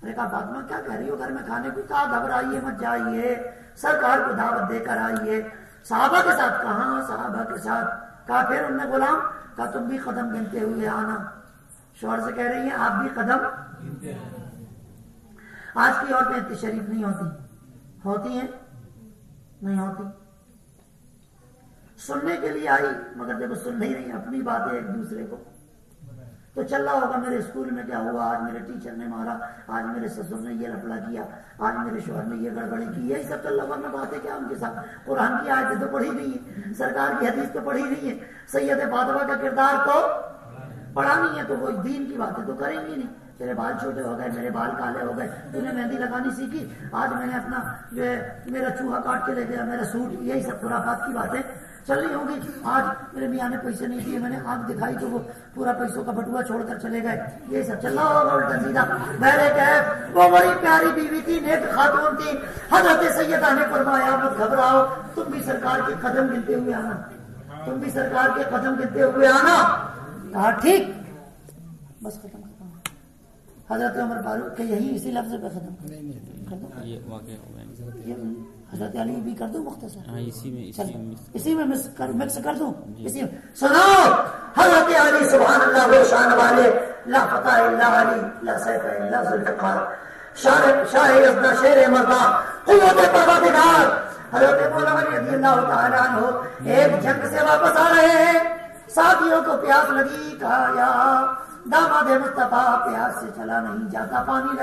نے کہا فاطمہ کیا کہہ رہی ہو گھر میں کھانے کو؟ کہا گھبرائیے مت جائیے، سرکار کو دعوت دے کر آئیے۔ صحابہ کے ساتھ؟ کہاں صحابہ کے ساتھ۔ کہا پھر انہوں نے غلام کہا تم بھی قدم گنتے ہوئے آنا. شوہر سے کہہ رہی ہیں آپ بھی قدم. آج کی عورتیں اتنی شریف نہیں ہوتی ہیں نہیں ہوتی. سننے کے لیے آئی مگر دیکھو سن نہیں رہی اپنی باتیں ایک دوسرے کو. تو چل رہا ہوگا میرے اسکول میں کیا ہوا, آج میرے ٹیچر نے مارا, آج میرے سسر نے یہ لفڑا کیا, آج میرے شوہر نے یہ گڑبڑی کی, یہی سب چل رہا. ورنہ باتیں کیا ان کے ساتھ. قرآن کی آیتیں تو پڑھی نہیں ہے, سرکار کی حدیث تو پڑھی نہیں ہے, سید فاطمہ کا کردار تو پڑھا نہیں ہے, تو وہ دین کی باتیں تو کریں گی نہیں. تیرے بال چھوٹے ہو گئے, میرے بال کالے ہو گئے, تو نے مہندی لگانی سیکھی, آج میں نے اپنا جو ہے میرا چوہا کاٹ کے لے گیا, میرا سوٹ, یہی سب خرافات کی باتیں چل رہی ہوں گی. آج میرے میاں نے پیسے نہیں دیے, میں نے آنکھ دکھائی تو وہ پورا پیسوں کا بٹوا چھوڑ کر چلے گئے, یہ سب چل رہا ہوگا الٹا سیدھا. میرے کہے وہ بڑی پیاری بیوی تھی, نیک خاتون تھی, حضرت سیدہ نے فرمایا مت گھبراؤ, تم بھی سرکار کے قدم گنتے ہوئے آنا, تم بھی سرکار کے قدم گنتے ہوئے آنا. کہا ٹھیک, بس ختم. حضرت عمر فاروق کہ یہی اسی لفظ پہ ختم کر دو. یہ واقع ہو گیا. حضرت علی بھی کر دوں مختصر, اسی میں مکس کر دوں. اسی میں سنو, حضرت علی سبحان اللہ و شان والے, لا فتح الا علی, لا سیف الا ذوالفقار, شاہ ازنا شیر مردہ, قوت پروردگار. حضرت مولانا علی رضی اللہ تعالیٰ عنہ ایک جنگ سے واپس آ رہے ہیں, ساتھیوں کو پیاس لگی, کہا یا داماد مصطفیٰ پیاس سے چلا نہیں جاتا, پانی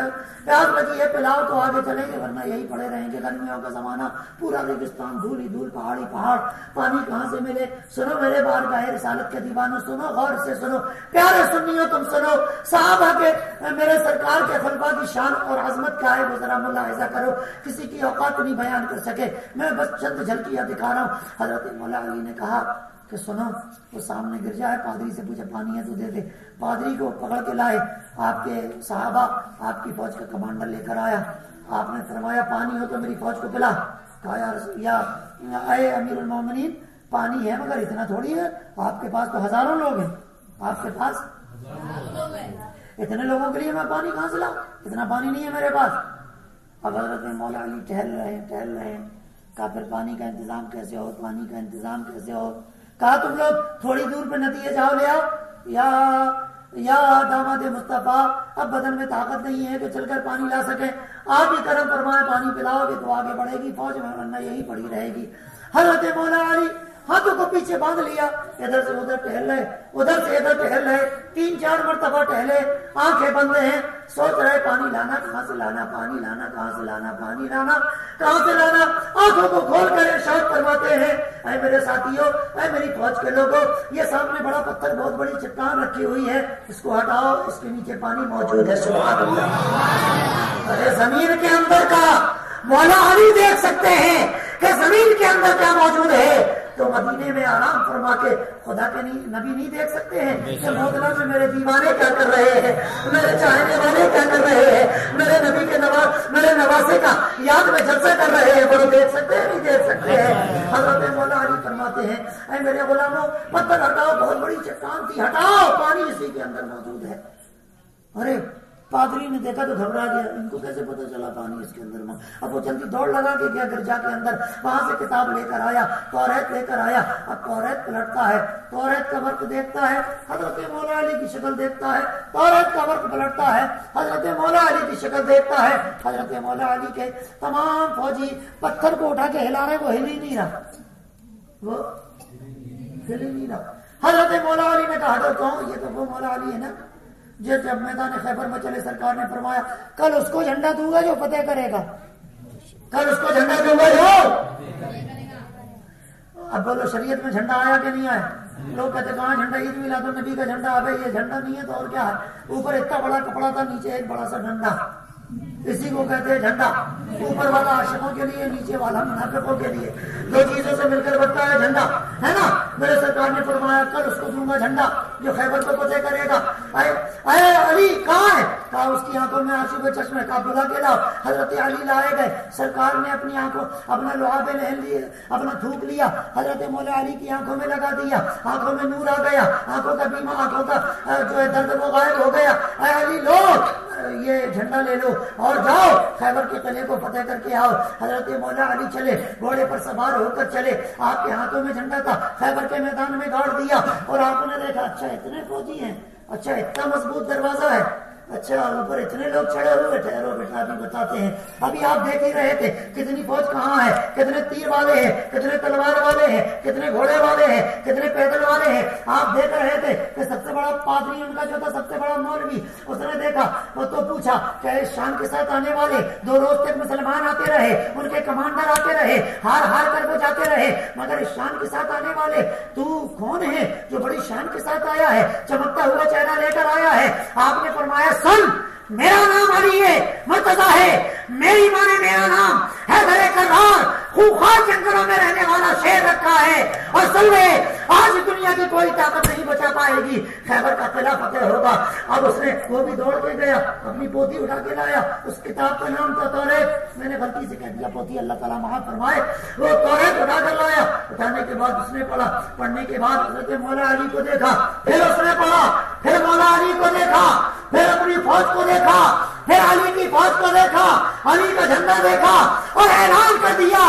پیاس لگی ہے پلاؤ تو آگے چلیں گے ورنہ یہی پڑے رہیں گے. گرمیوں کا زمانہ, پورا ریگستان, دھول ہی دھول, پہاڑی پہاڑ, پانی کہاں سے ملے. سنو میرے بار گاہ رسالت کے دیوانوں, سنو غور سے سنو, پیارے سنیوں تم سنو, صحابہ کے میرے سرکار کے خلفاء کی شان اور عظمت کیا ہے وہ ذرا ملاحظہ کرو. کسی کی اوقات نہیں بیان کر سکے, میں بس چند جھلکیاں دکھا رہا ہوں. حضرت مولا علی نے کہا کہ سنو, وہ سامنے گر جائے, پادری سے پوچھا پانی ہے تو دے دے. پادری کو پکڑ کے لائے, آپ کے صحابہ, آپ کی فوج کا کمانڈر لے کر آیا. آپ نے فرمایا پانی ہو تو میری فوج کو پلا. کہا یا اے امیر المومنین پانی ہے مگر اتنا تھوڑی ہے, آپ کے پاس تو ہزاروں لوگ ہیں, آپ کے پاس اتنے لوگوں کے لیے میں پانی کہاں سے لاؤں, اتنا پانی نہیں ہے میرے پاس. اب حضرت مولا علی ٹہل رہے ہیں. کہا پھر پانی کا انتظام کیسے ہو, پانی کا انتظام کیسے ہو. کہا تم لوگ تھوڑی دور پہ ندی جاؤ لے آؤ, یا داماد مصطفیٰ اب بدن میں طاقت نہیں ہے کہ چل کر پانی لا سکے, آپ ہی کرم فرمائے, پانی پلاؤ گے تو آگے بڑھے گی فوج میں, ورنہ یہی پڑی رہے گی. حضرت مولا علی ہاتھوں کو پیچھے باندھ لیا, ادھر سے ادھر ٹہل رہے, ادھر سے ادھر ٹہل رہے, 3-4 مرتبہ ٹہلے, آنکھیں بند ہیں, سوچ رہے پانی لانا کہاں سے لانا, پانی لانا کہاں سے لانا, پانی لانا کہاں سے لانا. آنکھوں کو کھول کر ارشاد فرماتے ہیں, اے میرے ساتھیوں, اے میری فوج کے لوگوں, یہ سامنے بڑا پتھر, بہت بڑی چٹان رکھی ہوئی ہے, اس کو ہٹاؤ, اس کے نیچے پانی موجود ہے. سبحان اللہ. ارے زمین کے اندر کا مولا علی دیکھ سکتے ہیں کہ زمین کے اندر کیا موجود ہے, تو مدینے میں آرام فرما کے خدا کے نبی نہیں دیکھ سکتے ہیں کہ موطلا میں میرے دیوانے کیا کر رہے ہیں, میرے چاہنے والے کیا کر رہے ہیں, میرے نبی کے میرے نواسے کا یاد میں جلسہ کر رہے ہیں, وہ دیکھ سکتے ہیں نہیں دیکھ سکتے ہیں. حضرت مولا علی فرماتے ہیں, اے میرے غلاموں پتھر ہٹاؤ, بہت بڑی چٹان تھی, ہٹاؤ, پانی اسی کے اندر موجود ہے. ارے پادری نے دیکھا تو گھبرا گیا, ان کو کیسے پتا چلا پانی اس کے اندر میں. اب وہ جلدی دوڑ لگا کے گیا گرجا کے اندر, وہاں سے کتاب لے کر آیا, توریت لے کر آیا. اب توریت پلٹتا ہے, توریت کا ورق دیکھتا ہے, حضرت مولا علی کی شکل دیکھتا ہے, توریت کا ورق پلٹتا ہے, حضرت مولا علی کی شکل دیکھتا ہے. حضرت مولا علی کے تمام فوجی پتھر کو اٹھا کے ہلا رہے, وہ ہل ہی نہیں رہا, وہ ہل ہی نہیں رہا. حضرت مولا علی نے کہا تو کون, یہ تو وہ مولا علی ہے نا جب میدان خیبر میں چلے, سرکار نے فرمایا کل اس کو جھنڈا دوں گا جو فتح کرے گا, کل اس کو جھنڈا دوں گا جو. اب بولو شریعت میں جھنڈا آیا کہ نہیں آیا؟ لوگ کہتے کہاں جھنڈا, عید میلاد النبی کا جھنڈا. ابے یہ جھنڈا نہیں ہے تو اور کیا ہے, اوپر اتنا بڑا کپڑا تھا, نیچے ایک بڑا سا ڈنڈا, اسی کو کہتے ہیں جھنڈا. اوپر والا عاشقوں کے لیے, نیچے والا منافقوں کے لیے, دو چیزوں سے مل کر بنتا ہے جھنڈا, ہے نا. میرے سرکار نے فرمایا کل اس کو دوں گا جھنڈا جو خیبر کو فتح کرے گا. اے علی کہاں ہے, کہا اس کی آنکھوں میں آنسو کے چشمے, کہا بلا کے لاؤ. حضرت علی لائے گئے, سرکار نے اپنی آنکھوں اپنا لعاب لہن لیے, اپنا تھوک لیا, حضرت مولا علی کی آنکھوں میں لگا دیا, آنکھوں میں نور آ گیا, آنکھوں کا بیمہ, آنکھوں کا جو ہے درد وہ غائب ہو گیا. اے علی لو, یہ جھنڈا لے لو اور جاؤ خیبر کے قلعے کو فتح کر کے آؤ. حضرت مولا علی چلے, گھوڑے پر سوار ہو کر چلے. آپ کے ہاتھوں میں جھنڈا تھا, خیبر کے میدان میں گاڑ دیا اور آپ نے دیکھا اچھا اتنے فوجی ہیں, اچھا اتنا مضبوط دروازہ ہے, اچھا اوپر اتنے لوگ چڑھے ہوئے. ٹھہرو بیٹا ابھی بتاتے ہیں. ابھی آپ دیکھ ہی رہے تھے کتنی فوج کہاں ہے, کتنے تیر والے ہیں, کتنے تلوار والے ہیں, کتنے گھوڑے والے ہیں, کتنے پیدل والے ہیں. آپ دیکھ رہے تھے کہ سب سے بڑا پادری ان کا جو تھا, سب سے بڑا مولوی, اس نے دیکھا تو پوچھا کہ اس شان کے ساتھ آنے والے 2 روز تک مسلمان آتے رہے, ان کے کمانڈر آتے رہے, ہار ہار کر وہ جاتے رہے, مگر اس شان کے ساتھ آنے والے تو کون ہے جو بڑی شان کے ساتھ آیا ہے, چمکتا ہوا چہرہ لے کر آیا ہے؟ آپ نے فرمایا سن, میرا نام علی ہے, مرتضیٰ ہے, میری ماں نے میرا نام حیدر کرار خوخار جنگلوں میں رہنے والا شیر رکھا ہے, اور سن لے آج دنیا کی کوئی طاقت نہیں بچا پائے گی, خیبر کا قلعہ فتح ہوگا. اب اس نے وہ بھی دوڑ کے گیا, اپنی پوتھی اٹھا کے لایا, اس کتاب کا نام تھا توریت, میں نے غلطی سے کہہ دیا پوتھی, اللہ تعالیٰ معاف فرمائے. وہ توریت اٹھا کر لایا, اٹھانے کے بعد اس نے پڑھا, پڑھنے کے بعد حضرت مولا علی کو دیکھا, پھر اس نے پڑھا, پھر مولا علی کو دیکھا, پھر اپنی فوج کو دیکھا, پھر علی کی فوج کو دیکھا, علی کا جھنڈا دیکھا اور اعلان کر دیا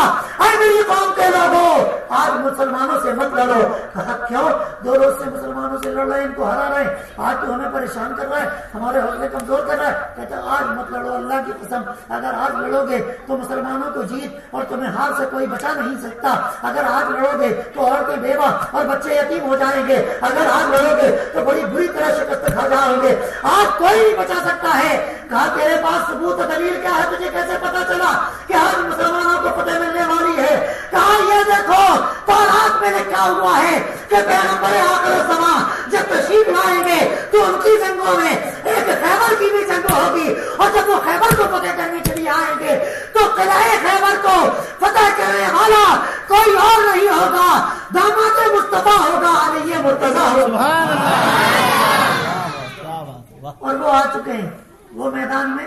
اے میری قوم کے لوگوں آج مسلمانوں سے مت لڑو. کہا کیوں؟ 2 روز سے مسلمانوں سے لڑ رہے ہیں, ان کو ہرا رہے ہیں, آج تو ہمیں پریشان کر رہا ہے, ہمارے حوصلے کمزور کر رہا ہے. کہتا آج مت لڑو, اللہ کی قسم اگر آج لڑو گے تو مسلمانوں کو جیت اور تمہیں ہار سے کوئی بچا نہیں سکتا. اگر آج لڑو گے تو عورتیں بیوہ اور بچے یتیم ہو جائیں گے, اگر آج لڑو گے تو بڑی بری طرح شکست کھا جاؤ گے, آج کوئی نہیں بچا سکتا ہے. کہا تیرے پاس ثبوت دلیل کیا ہے, تجھے کیسے پتا چلا کہ آج مسلمانوں کو فتح ملنے والی ہے؟ کہا یہ دیکھو تورات میں لکھا ہوا ہے کہ پیغمبر آخر الزمان جب تشریف لائیں گے تو ان کی جنگوں میں ایک خیبر کی بھی جنگ ہوگی, اور جب وہ خیبر کو فتح کرنے کے لیے آئیں گے تو قلعہ خیبر کو فتح کرنے والا کوئی اور نہیں ہوگا, داماد مصطفیٰ ہوگا, علی مرتضیٰ ہوگا. اور وہ آ چکے ہیں, وہ میدان میں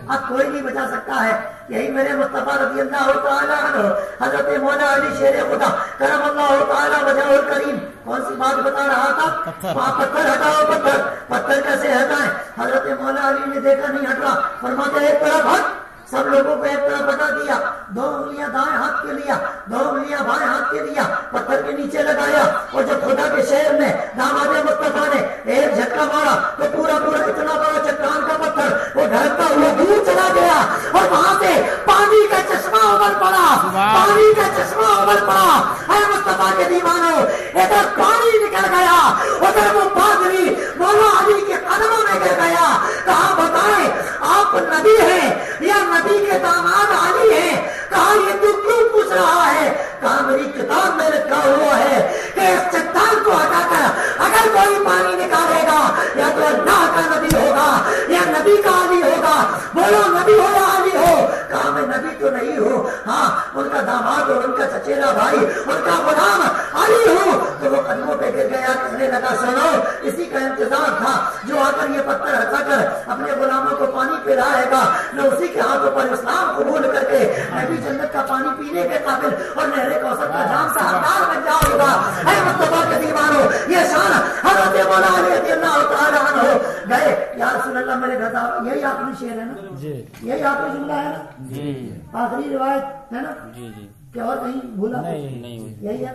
اب کوئی نہیں بچا سکتا ہے. یہی میرے مصطفیٰ رضی اللہ تعالیٰ عنہ حضرت مولا علی شیر خدا کرم اللہ تعالیٰ وجہہ الکریم کون سی بات بتا رہا تھا؟ وہاں پتھر ہٹاؤ, پتھر کیسے ہٹائیں؟ حضرت مولا علی نے دیکھا نہیں ہٹ رہا, فرماتے ایک طرف ہٹ, سب لوگوں کو ایک طرف بتا دیا, 2 انگلیاں دائیں ہاتھ کے لیا, 2 انگلیاں بائیں ہاتھ کے لیا, پتھر کے نیچے لگایا, اور جب خدا کے شہر میں داماد مصطفیٰ نے ایک جھٹکا مارا تو پورا اتنا بڑا چٹان کا پتھر وہ ڈھلکتا ہوا دور چلا گیا, اور وہاں سے پانی کا چشمہ ابل پڑا, پانی کا چشمہ ابل پڑا. اے مصطفیٰ کے دیوانوں, ادھر پانی نکل گیا, ادھر وہ پادری مولا علی کے قدموں میں گر گیا. کہا بتائیں آپ نبی ہیں یا نبی کے داماد علی ہیں؟ کہا یہ تو کیوں پوچھ رہا ہے؟ کہا میری کتاب میں لکھا ہوا ہے کہ اس چٹان کو ہٹا کر اگر کوئی پانی نکالے گا یا تو اللہ کا نبی ہوگا یا نبی کا علی ہوگا. بولو نبی ہو یا علی ہو؟ کہا میں نبی تو نہیں ہوں, ہاں ان کا داماد اور ان کا چچیرا بھائی, ان کا غلام علی ہوں. تو وہ قدموں پہ گر گیا, کہنے لگا سنو اسی کا انتظار تھا جو آ کر یہ پتھر ہٹا کر اپنے غلاموں کو پانی پلائے گا, میں اسی کے ہاتھوں پر اسلام قبول کر کے میں بھی جنت کا پانی پینے کے قابل اور نہر کوثر کا جام سے حقدار بن جاؤں گا. اے مصطفیٰ کے دیوانوں, یہ شان حضرت مولا علی رضی اللہ تعالیٰ عنہ گئے, یا رسول اللہ میرے گھر آؤ. یہی آخری شعر ہے نا جی, یہی آخری جملہ ہے نا, آخری روایت ہے نا جی جی, کیا اور کہیں بھولا نہیں؟ یہی ہے.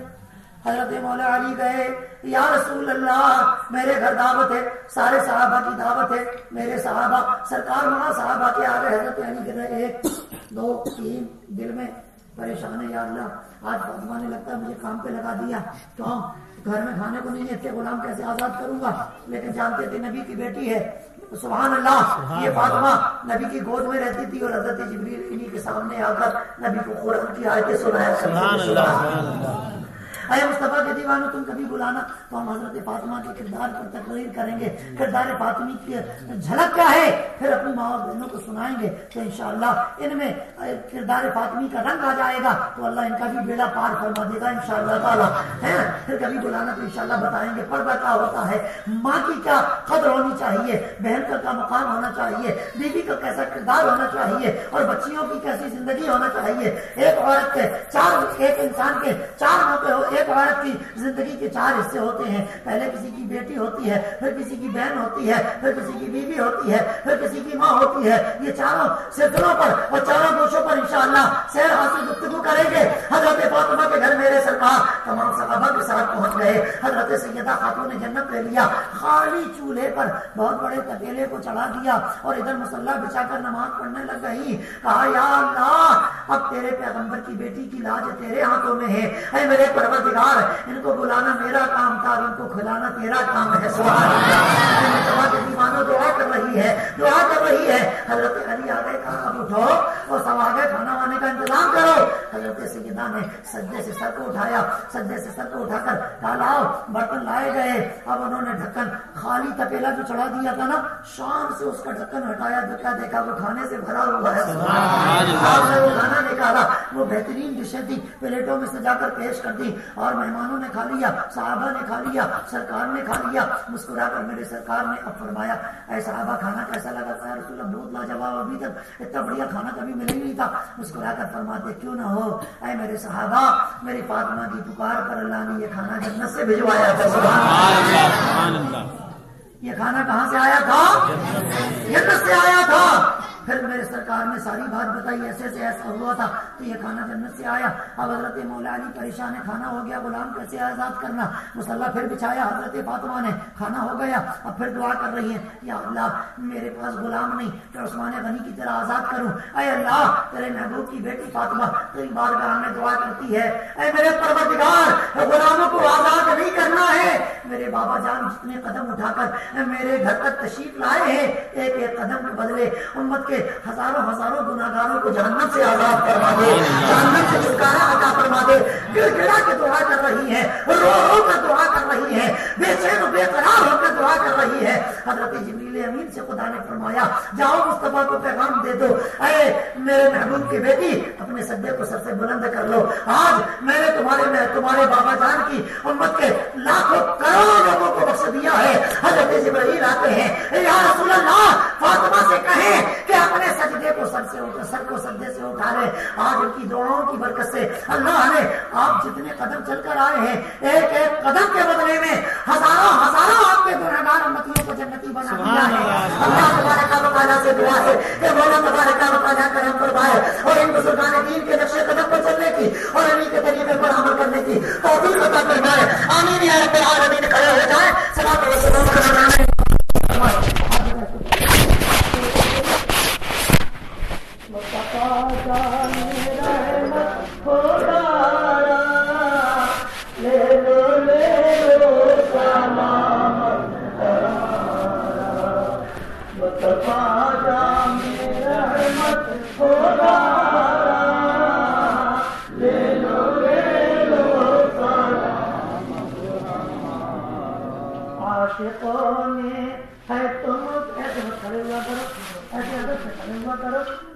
حضرت مولا علی گئے, یا رسول اللہ میرے گھر دعوت ہے, سارے صحابہ کی دعوت ہے, میرے صحابہ سرکار وہاں صحابہ کے آگے حضرت علی کے رہے 1 2 3 دل میں پریشان ہے, یا اللہ آج فاطمہ نے لگتا ہے مجھے کام پہ لگا دیا, کیوں گھر میں کھانے کو نہیں ہے, اتنے غلام کیسے آزاد کروں گا؟ لیکن جانتے تھے نبی کی بیٹی ہے, سبحان اللہ. یہ فاطمہ نبی کی گود میں رہتی تھی اور حضرت جبریل انہی کے سامنے آ کر نبی کو قرآن کی آیتیں سنایا کرتے. اے مصطفیٰ کے دیوانوں, تم کبھی بلانا تو ہم حضرت فاطمہ کے کردار پر تقریر کریں گے, کردار فاطمی کی جھلک کیا ہے پھر اپنی ماں اور بہنوں کو سنائیں گے. تو انشاءاللہ ان میں کردار فاطمی کا رنگ آ جائے گا تو اللہ ان کا بھی بیڑا پار فرما دے گا انشاءاللہ تعالیٰ. پھر کبھی بلانا تو انشاءاللہ بتائیں گے پردہ کیا ہوتا ہے, ماں کی کیا قدر ہونی چاہیے, بہن کا کیا مقام ہونا چاہیے, بیوی کا کیسا کردار ہونا چاہیے, اور بچیوں کی کیسی زندگی ہونا چاہیے. ایک عورت کے ایک انسان کے 4 موقع ہو, ایک عورت کی زندگی کے 4 حصے ہوتے ہیں. پہلے کسی کی بیٹی ہوتی ہے, پھر کسی کی بہن ہوتی ہے, پھر کسی کی بیوی ہوتی ہے, پھر کسی کی ماں ہوتی ہے. یہ چاروں سلسلوں پر اور چاروں گوشوں پر انشاءاللہ سیر حاصل گفتگو کریں گے. حضرت فاطمہ کے گھر میرے سرکار تمام صحابہ کے ساتھ پہنچ گئے. حضرت سیدہ خاتون جنت لے لیا, خالی چولہے پر بہت بڑے تپیلے کو چڑھا دیا اور ادھر مصلی بچھا کر نماز پڑھنے لگ گئی. کہا یا اللہ, اب تیرے پیغمبر کی بیٹی کی لاج تیرے ہاتھوں میں ہے. اے میرے پروردگار, ان کو بلانا میرا کام تھا, ان کو کھلانا تیرا کام ہے. سبحان اللہ. دیوانوں دعا کر رہی ہے, دعا کر رہی ہے. حضرت علی آ گئے, کہا اب اٹھو اور سب آ گئے, کھانا وانے کا انتظام کرو. حضرت سیدہ نے سجدے سے سر کو اٹھایا, سجدے سے سر کو اٹھا کر کہا لاؤ, برتن لائے گئے. اب انہوں نے ڈھکن خالی تپیلا جو چڑھا دیا تھا نا, شام سے اس کا ڈھکن ہٹایا تو کیا دیکھا, وہ کھانے سے بھرا ہوا ہے. آپ نے وہ کھانا نکالا, وہ بہترین ڈشیں تھی, پلیٹوں میں سجا کر پیش کر دی اور مہمانوں نے کھا لیا, صحابہ نے کھا لیا, سرکار نے کھا لیا. مسکرا کر میرے سرکار نے اب فرمایا, اے صحابہ کھانا کیسا لگا تھا؟ رسول اللہ بہت لاجواب, ابھی تک اتنا بڑھیا کھانا کبھی ملے ہی نہیں تھا. مسکرا کر فرماتے کیوں نہ ہو, اے میرے صحابہ, میری فاطمہ کی پکار پر اللہ نے یہ کھانا جنت سے بھجوایا تھا. سبحان اللہ. یہ کھانا کہاں سے آیا تھا؟ جنت سے آیا تھا. پھر میرے سرکار نے ساری بات بتائی, ایسے سے ایسا ہوا تھا تو یہ کھانا جنت سے آیا. اب حضرت مولا علی پریشان ہے, کھانا ہو گیا, غلام کیسے آزاد کرنا. مصلی پھر بچھایا, حضرت فاطمہ نے, کھانا ہو گیا. اب پھر دعا کر رہی ہیں, یا اللہ میرے پاس غلام نہیں کہ عثمان غنی کی طرح آزاد کروں. اے اللہ, تیرے محبوب کی بیٹی فاطمہ تیری بارگاہ میں دعا کرتی ہے, اے میرے پروردگار, غلاموں کو آزاد نہیں کرنا ہے. میرے بابا جان جتنے قدم اٹھا کر میرے گھر تک تشریف لائے ہیں, ایک ایک قدم کے بدلے امت کے ہزاروں ہزاروں گناہگاروں کو جہنم سے آزاد فرما دے, جہنم سے چھٹکارا عطا فرما دے. گر گڑا کے دعا کر رہی ہے, رو رو کر دعا کر رہی ہے, بے چین و بے قرار ہو کر دعا کر رہی ہے. حضرت جبریل امین سے خدا نے فرمایا, جاؤ مصطفیٰ کو پیغام دے دو, اے میرے محبوب کی بیٹی اپنے سجدے کو سر سے بلند کر لو. آج میں نے تمہارے بابا جان کی امت کے لاکھوں کروڑوں لوگوں کو بخش دیا ہے. حضرت جبریل آتے ہیں, یا رسول اللہ, فاطمہ سے کہیں کہ اپنے سجدے کو سر کو سجدے سے اٹھا لے. آج ان کی دعاؤں کی برکت سے اللہ نے آپ جتنے قدم چل کر آئے ہیں, ایک ایک قدم کے بدلے میں ہزاروں ہزاروں آپ کے گنہگار امتیوں کو جنتی بنا دیا ہے. اللہ تبارک و تعالیٰ سے دعا ہے کہ مولا تبارک و تعالیٰ کرم فرمائے اور ان بزرگان دین کے نقش قدم پر چلنے کی اور انہیں کے طریقے پر عمل کرنے کی توفیق عطا فرمائے. آمین یا رب العالمین. کھڑے ہو جائیں, صلاۃ و سلام علی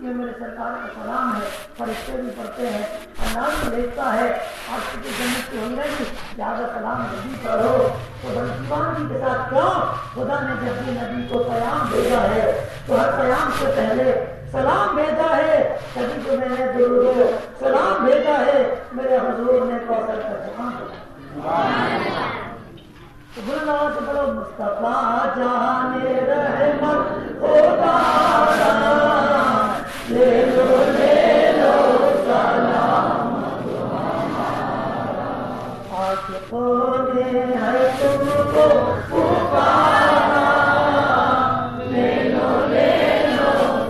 یہ میرے سرکار کا سلام ہے. فرشتے بھی پڑھتے ہیں, اللہ بھی دیکھتا ہے. آج کی جنت کی ہوئی رہی, زیادہ سلام نبی پڑھو تو بلکہ کے ساتھ کیوں, خدا نے جب بھی نبی کو پیام بھیجا ہے تو ہر پیام سے پہلے سلام بھیجا ہے. کبھی تو میں نے درود سلام بھیجا ہے, میرے حضور نے کوثر کا سلام بھیجا. تو بولو تو بولو, مصطفیٰ جان رحمت خدا لے لو سلام, عاشقوں نے ہے تم کو پکارا, لے لو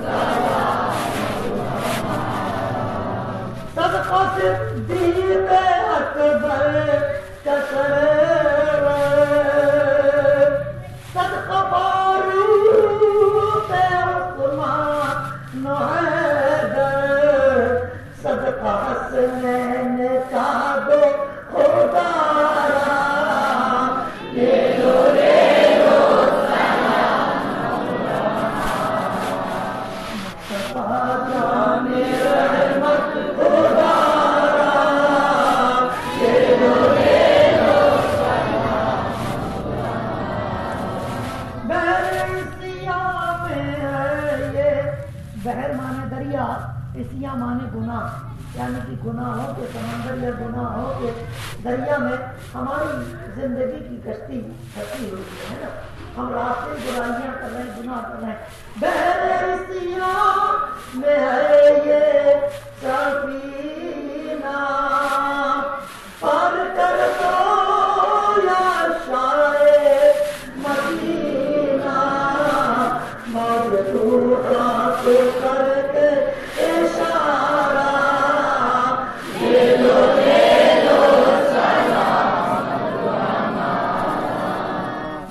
سلام. صدقہ صدیق اکبر کا صدقہ فاروق عثمان حیدر, صدقہ حسنین کا دو خدا لے لو سلام. مصطفیٰ جان رحمت خدا لے لو سلام. بحر سیاہ میں ہے یہ, بحر مانے دریا, اسیا مانے گناہ. یعنی کہ گناہوں کے سمندر یا گناہوں کے دریا میں ہماری زندگی کی کشتی پھنسی ہوئی ہے نا. ہم راستے برائیاں کر رہے ہیں, گناہ کر رہے ہیں. بحر سیاہ میں ہے یہ سفینہ پار کر دو یا شاعر مدینہ موج ٹوٹا تو کر کے اشارہ لے لو سلام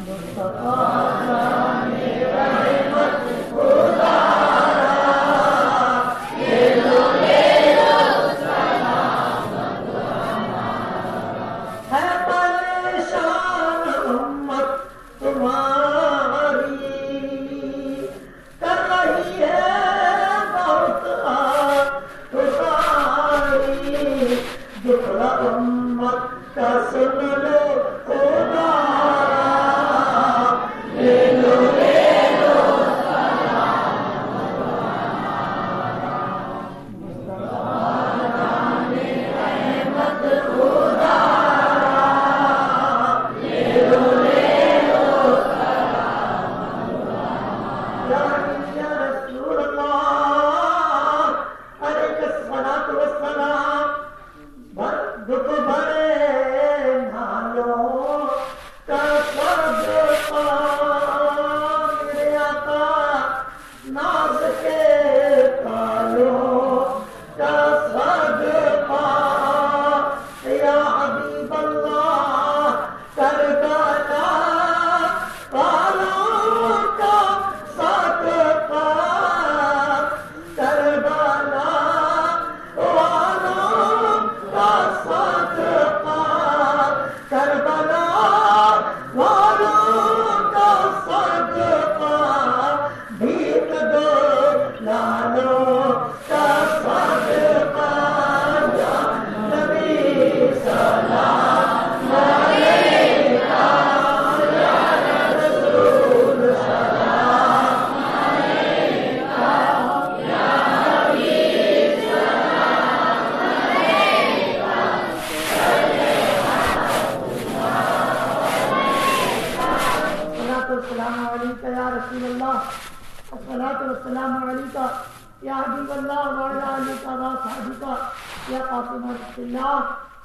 مصطفیٰ جانے رحمت خدا لے لو سلام ہے پریشان امت تمہاری کر رہی ہے بہت آتشاری دکھڑا امت کا سن لو خدا لے لو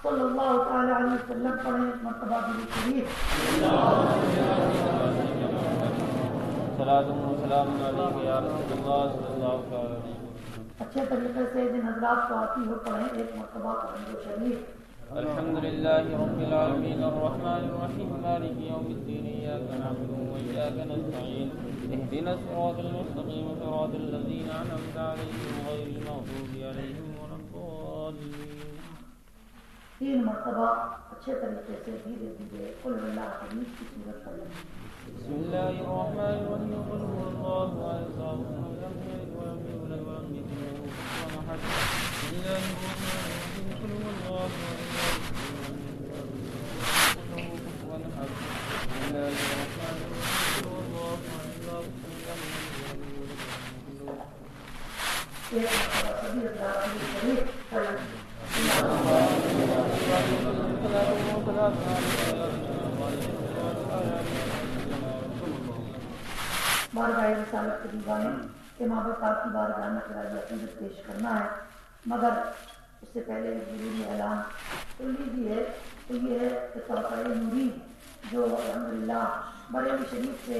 صلی اللہ تعالی علیہ وسلم پڑھیں ایک مرتبہ درود شریف. اچھے طریقے سے جن حضرات کو آتی ہو پڑھیں ایک مرتبہ درود شریف. الحمد لله رب العالمين الرحمن الرحيم مالك يوم الدين إياك نعبد وإياك نستعين اهدنا الصراط المستقيم صراط الذين أنعمت عليهم غير المغضوب عليهم ولا الضالين. 3 مرتبہ اچھے طریقے سے دھیرے دھیرے قل اللہ حدیث کی صورت پڑھیں. بسم الله الرحمن الرحيم قل هو الله أحد لم يلد ولم يولد ولم يكن له كفوا أحد. بسم الله الرحمن الرحيم قل هو الله أحد بارگاہ رسالت کے دیوانے امام پاک کی بارگاہ میں خراج عقیدت پیش کرنا ہے، مگر اس سے پہلے ایک ضروری اعلان سن لیجیے. تو یہ ہے کہ طبقہ نوری جو الحمدللہ بریلی شریف سے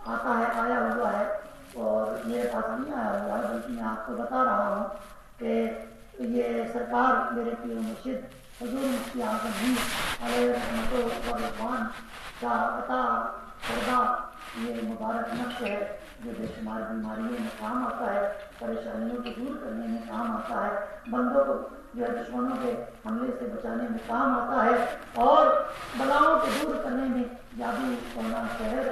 آیا ہوا ہے اور میرے پاس نہیں آیا ہوا ہے، بلکہ میں آپ کو بتا رہا ہوں کہ یہ سرکار میرے پیر مرشد حضور مفتی اعظم ہند علیہ رحمت و رضوان کا عطا کردہ یہ مبارک نقش ہے جو بے شمار بیماریوں میں کام آتا ہے، پریشانیوں کو دور کرنے میں کام آتا ہے، بندوں کو جو ہے دشمنوں کے حملے سے بچانے میں کام آتا ہے اور بلاؤں کو دور کرنے میں، جادو سونا شہر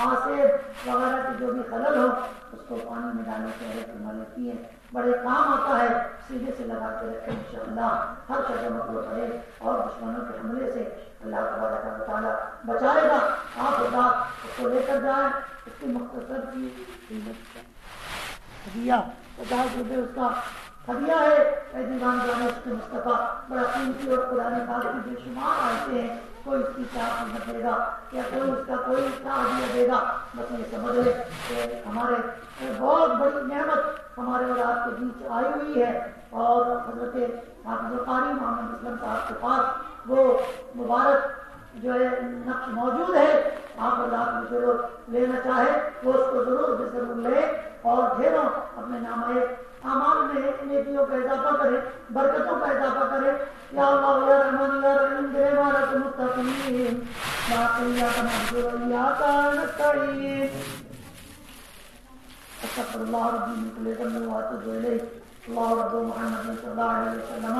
آسیب وغیرہ کے جو بھی خلل ہو اس کو پانی میں ڈالنے چہرے فرما لیتی ہے، بڑے کام آتا ہے. سیدھے سے لگا کے رکھیں انشاءاللہ ہر شر مطلب کرے اور دشمنوں کے حملے سے اللہ تبارک و تعالیٰ بچائے گا. آپ حضرات اس کو لے کر جائیں. اس کی مختصر کی قیمت ہدیہ 50 روپے اس کا ہدیہ ہے اے دیوان دانش کے مصطفیٰ، بڑا قیمتی اور قرآن پاک کی بے شمار آیتیں ہیں، کوئی اس کی کیا قیمت دے گا یا کوئی اس کا ہدیہ دے گا، بس یہ سمجھ لے کہ ہمارے بہت بڑی نعمت ہمارے اور آپ کے بیچ آئی ہوئی ہے، اور حضرت حافظ القاری محمد اسلم صاحب کے پاس وہ مبارک جو ہے نقش موجود ہے، آپ اللہ میں جو لینا چاہے وہ اس کو ضرور لے اور ڈھیروں اپنے نامے اعمال میں نیکیوں کا اضافہ کرے، برکتوں کا اضافہ کرے۔ یا اللہ یا رحمان یا رحیم برحمتک المستقیم لا الیاک نعبد و ایاک نستعین۔ استغفر اللہ ربی من کل ذنب واتوب الیہ۔ اللہ رب محمد صلی اللہ علیہ وسلم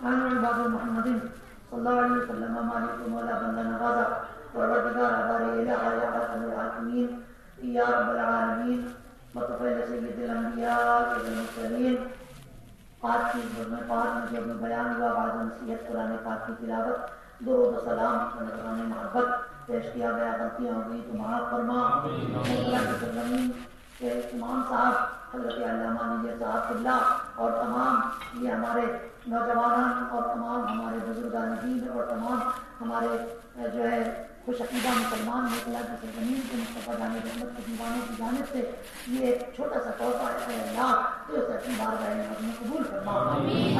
نحن عباد محمد صلی اللہ علیہ وسلم مالک مولا بندہ نوازا پروردگار ہمارے الہ یا رحم العالمین یا رب العالمین متفیل سید الانبیاء والمرسلین۔ آج کی میں پاک میں جو بیان ہوا بعض نصیحت قرآن پاک کی تلاوت درود و سلام نذران محبت پیش کیا گیا، غلطیاں ہو گئی تو معاف فرما۔ اللہ کی سرزمین کے امام صاحب حضرت علامہ نجیب صاحب اللہ اور تمام یہ ہمارے نوجوانان اور تمام ہمارے بزرگان دین اور تمام ہمارے جو ہے خوش عقیدہ مسلمان اللہ کی سرزمین کے مصطفیٰ جانب رحمت کے دیوانوں کی جانب سے یہ ایک چھوٹا سا تحفہ ہے اے اللہ تو اسے اپنی بارگاہ میں قبول فرما۔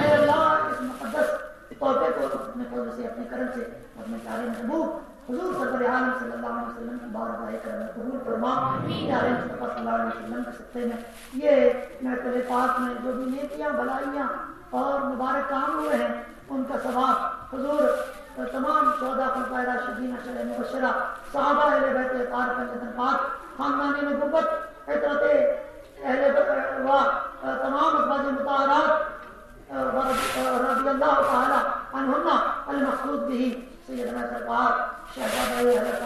اے اللہ اس مقدس تحفے کو اپنے فضل سے اپنے کرم سے اپنے پیارے محبوب حضور سرور عالم صلی اللہ علیہ وسلم کی بارگاہ کرم قبول فرما۔ پیارے مصطفیٰ صلی اللہ علیہ وسلم کے صدقے میں یہ محفل پاک میں جو بھی نیکیاں بھلائیاں اور مبارک کام ہوئے ہیں ان کا ثواب حضور تمام شہداء خلفائے راشدین اشرار مبشرہ صحابہ اہل بیت اطہار فضیلت پاک خاندان نبوت عطرت اہل و تمام ازواج مطہرات رضی اللہ تعالی عنہن المقصود به سیدنا سرکار شہزادہ حضرت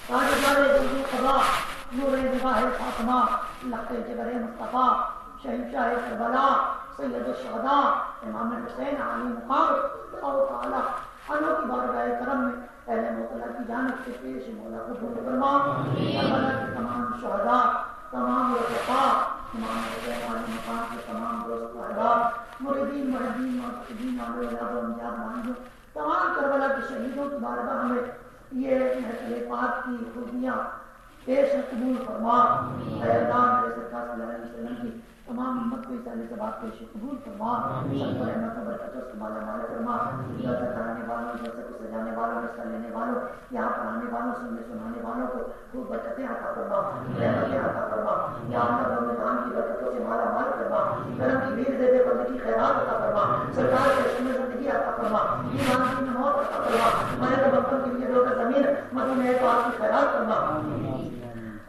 تاجدار جلد القضاء نور نگاہ فاطمہ لقب جگر مصطفیٰ شہنشاہ کربلا سید الشہداء امام حسین علی مقام اللہ تعالی عنہ کی بارگاہ کرم میں اہل مولا کی جانب سے پیش مولا قبول فرما۔ کربلا کے تمام شہداء تمام رفقاء امام حسین علی مقام کے تمام دوست احباب مریدین محبین معتقدین اور اولاد و امجاد مانگو تمام کربلا کے شہیدوں کی بارگاہ میں یہ محفل پاک کی خوبیاں پیش قبول فرما۔ اے اللہ میرے سرکار صلی اللہ علیہ وسلم کی تمام امت کو اس علیہ سے بات پیش قبول فرما، سب کو رحمت و برکتوں سے مالا مال فرما۔ جلسہ کرانے والوں جلسے کو سجانے والوں حصہ لینے والوں یہاں پڑھانے والوں سنانے والوں کو خوب برکتیں عطا فرما، رحمتیں عطا فرما۔ یا اللہ رمضان کی برکتوں سے مالا مال فرما، کرم کی بھیڑ دے دے بندے کی خیرات عطا فرما، سرکار کے عشق میں زندگی عطا فرما، ایمان کی موت عطا فرما، مرے تو بختوں کے لیے روز زمین مدینے پاک کی خیرات فرما۔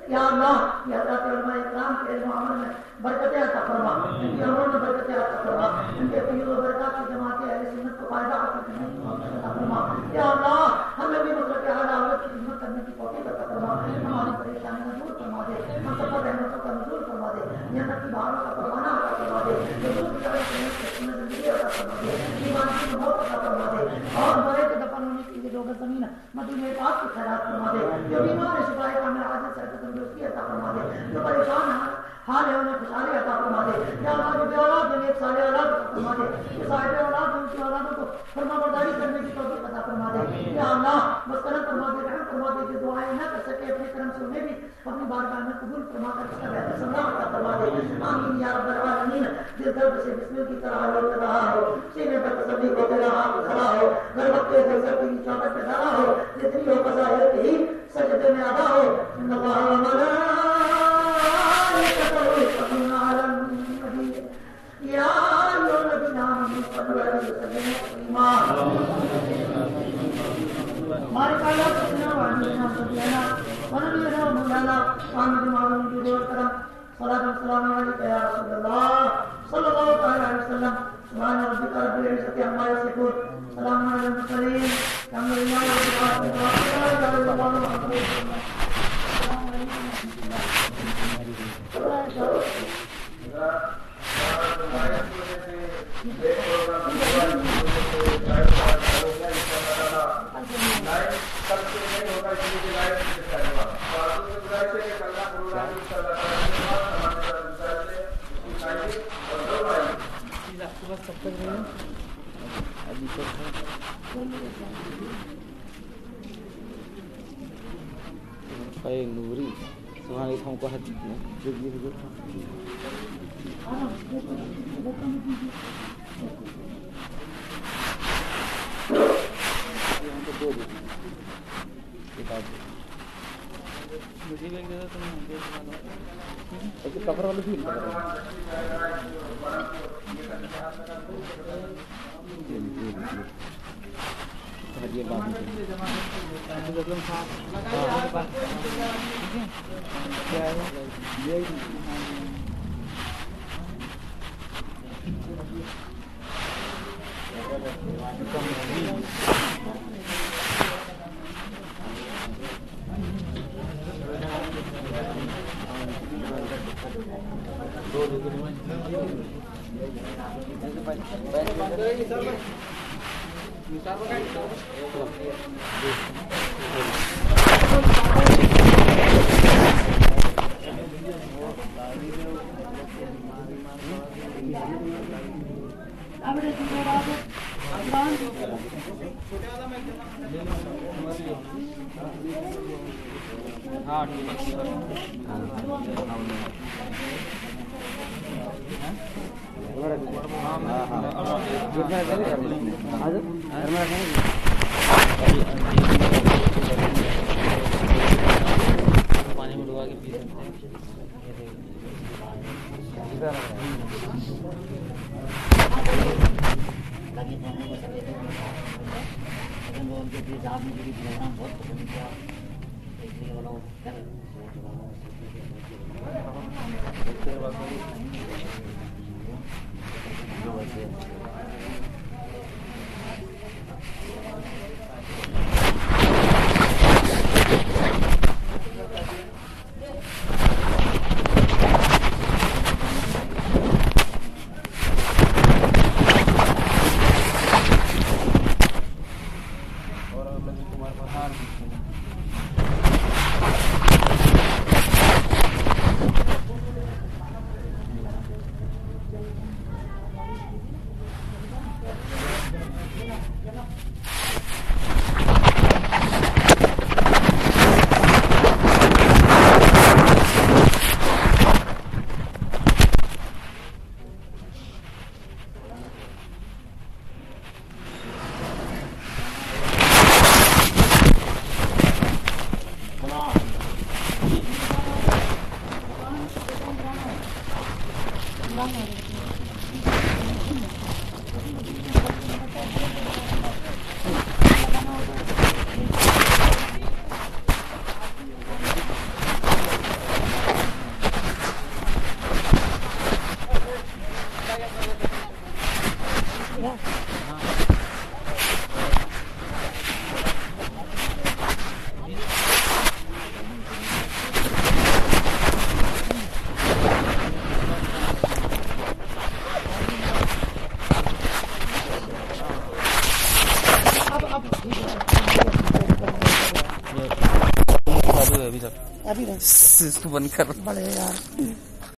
یا اللہ یہ حضرات علماء اکرام کے علم و عمل میں برکتیں عطا فرما، ان کے عمل میں برکتیں عطا فرما، ان کے فیض و برکات کی جماعت اہل سنت کو فائدہ عطا فرما۔ یا اللہ ہمیں بھی مطلب اعلیٰ عورت کی خدمت کرنے کی توفیق عطا فرما، ہماری پریشانیاں دور فرما دے، ہم سب پر رحمتوں کا نزول فرما دے، جنت کی بہاروں کا پروانہ عطا فرما دے، حضور کی طرف سے زندگی عطا فرما دے، ایمان کی موت عطا فرما دے، اور مرے کے دفن ہونے کے لیے دو گز زمین مدینے پاک کی خیرات فرما دے، جو بیمار شفائے کامل عاجز صحت تندرستی عطا فرما دے، جو پریشان ہیں حال ہے انہیں خوشحالی عطا فرما دے۔ یا اللہ جو بے اولاد ہیں ایک سال اولاد عطا فرما دے، جو صاحب اولاد ہیں ان کی اولادوں کو فرما برداری کرنے کی توفیق عطا فرما دے۔ یا اللہ مسکرت فرما دے، رحم فرما دے، جو دعائیں نہ کر سکے اپنے کرم سے انہیں بھی اپنی بارگاہ میں قبول فرما کر اس کا بہتر سمجھا عطا فرما دے۔ آمین یا رب العالمین۔ دل درد سے بسم کی طرح لوٹ رہا ہو، سینے پر تسلی کو دے رہا کھڑا ہو، گھر وقت کے دل سے کی چوکٹ پہ دھرا ہو، جتنی ہو بظاہر کے ہی سجدے میں ادا ہو۔ ان اللہ و نوری سبحان اللہ ہم کو حد کفر والے بھی پانی میں ڈبا کے پی سکتے ابھی اس کو بند کر بڑے یار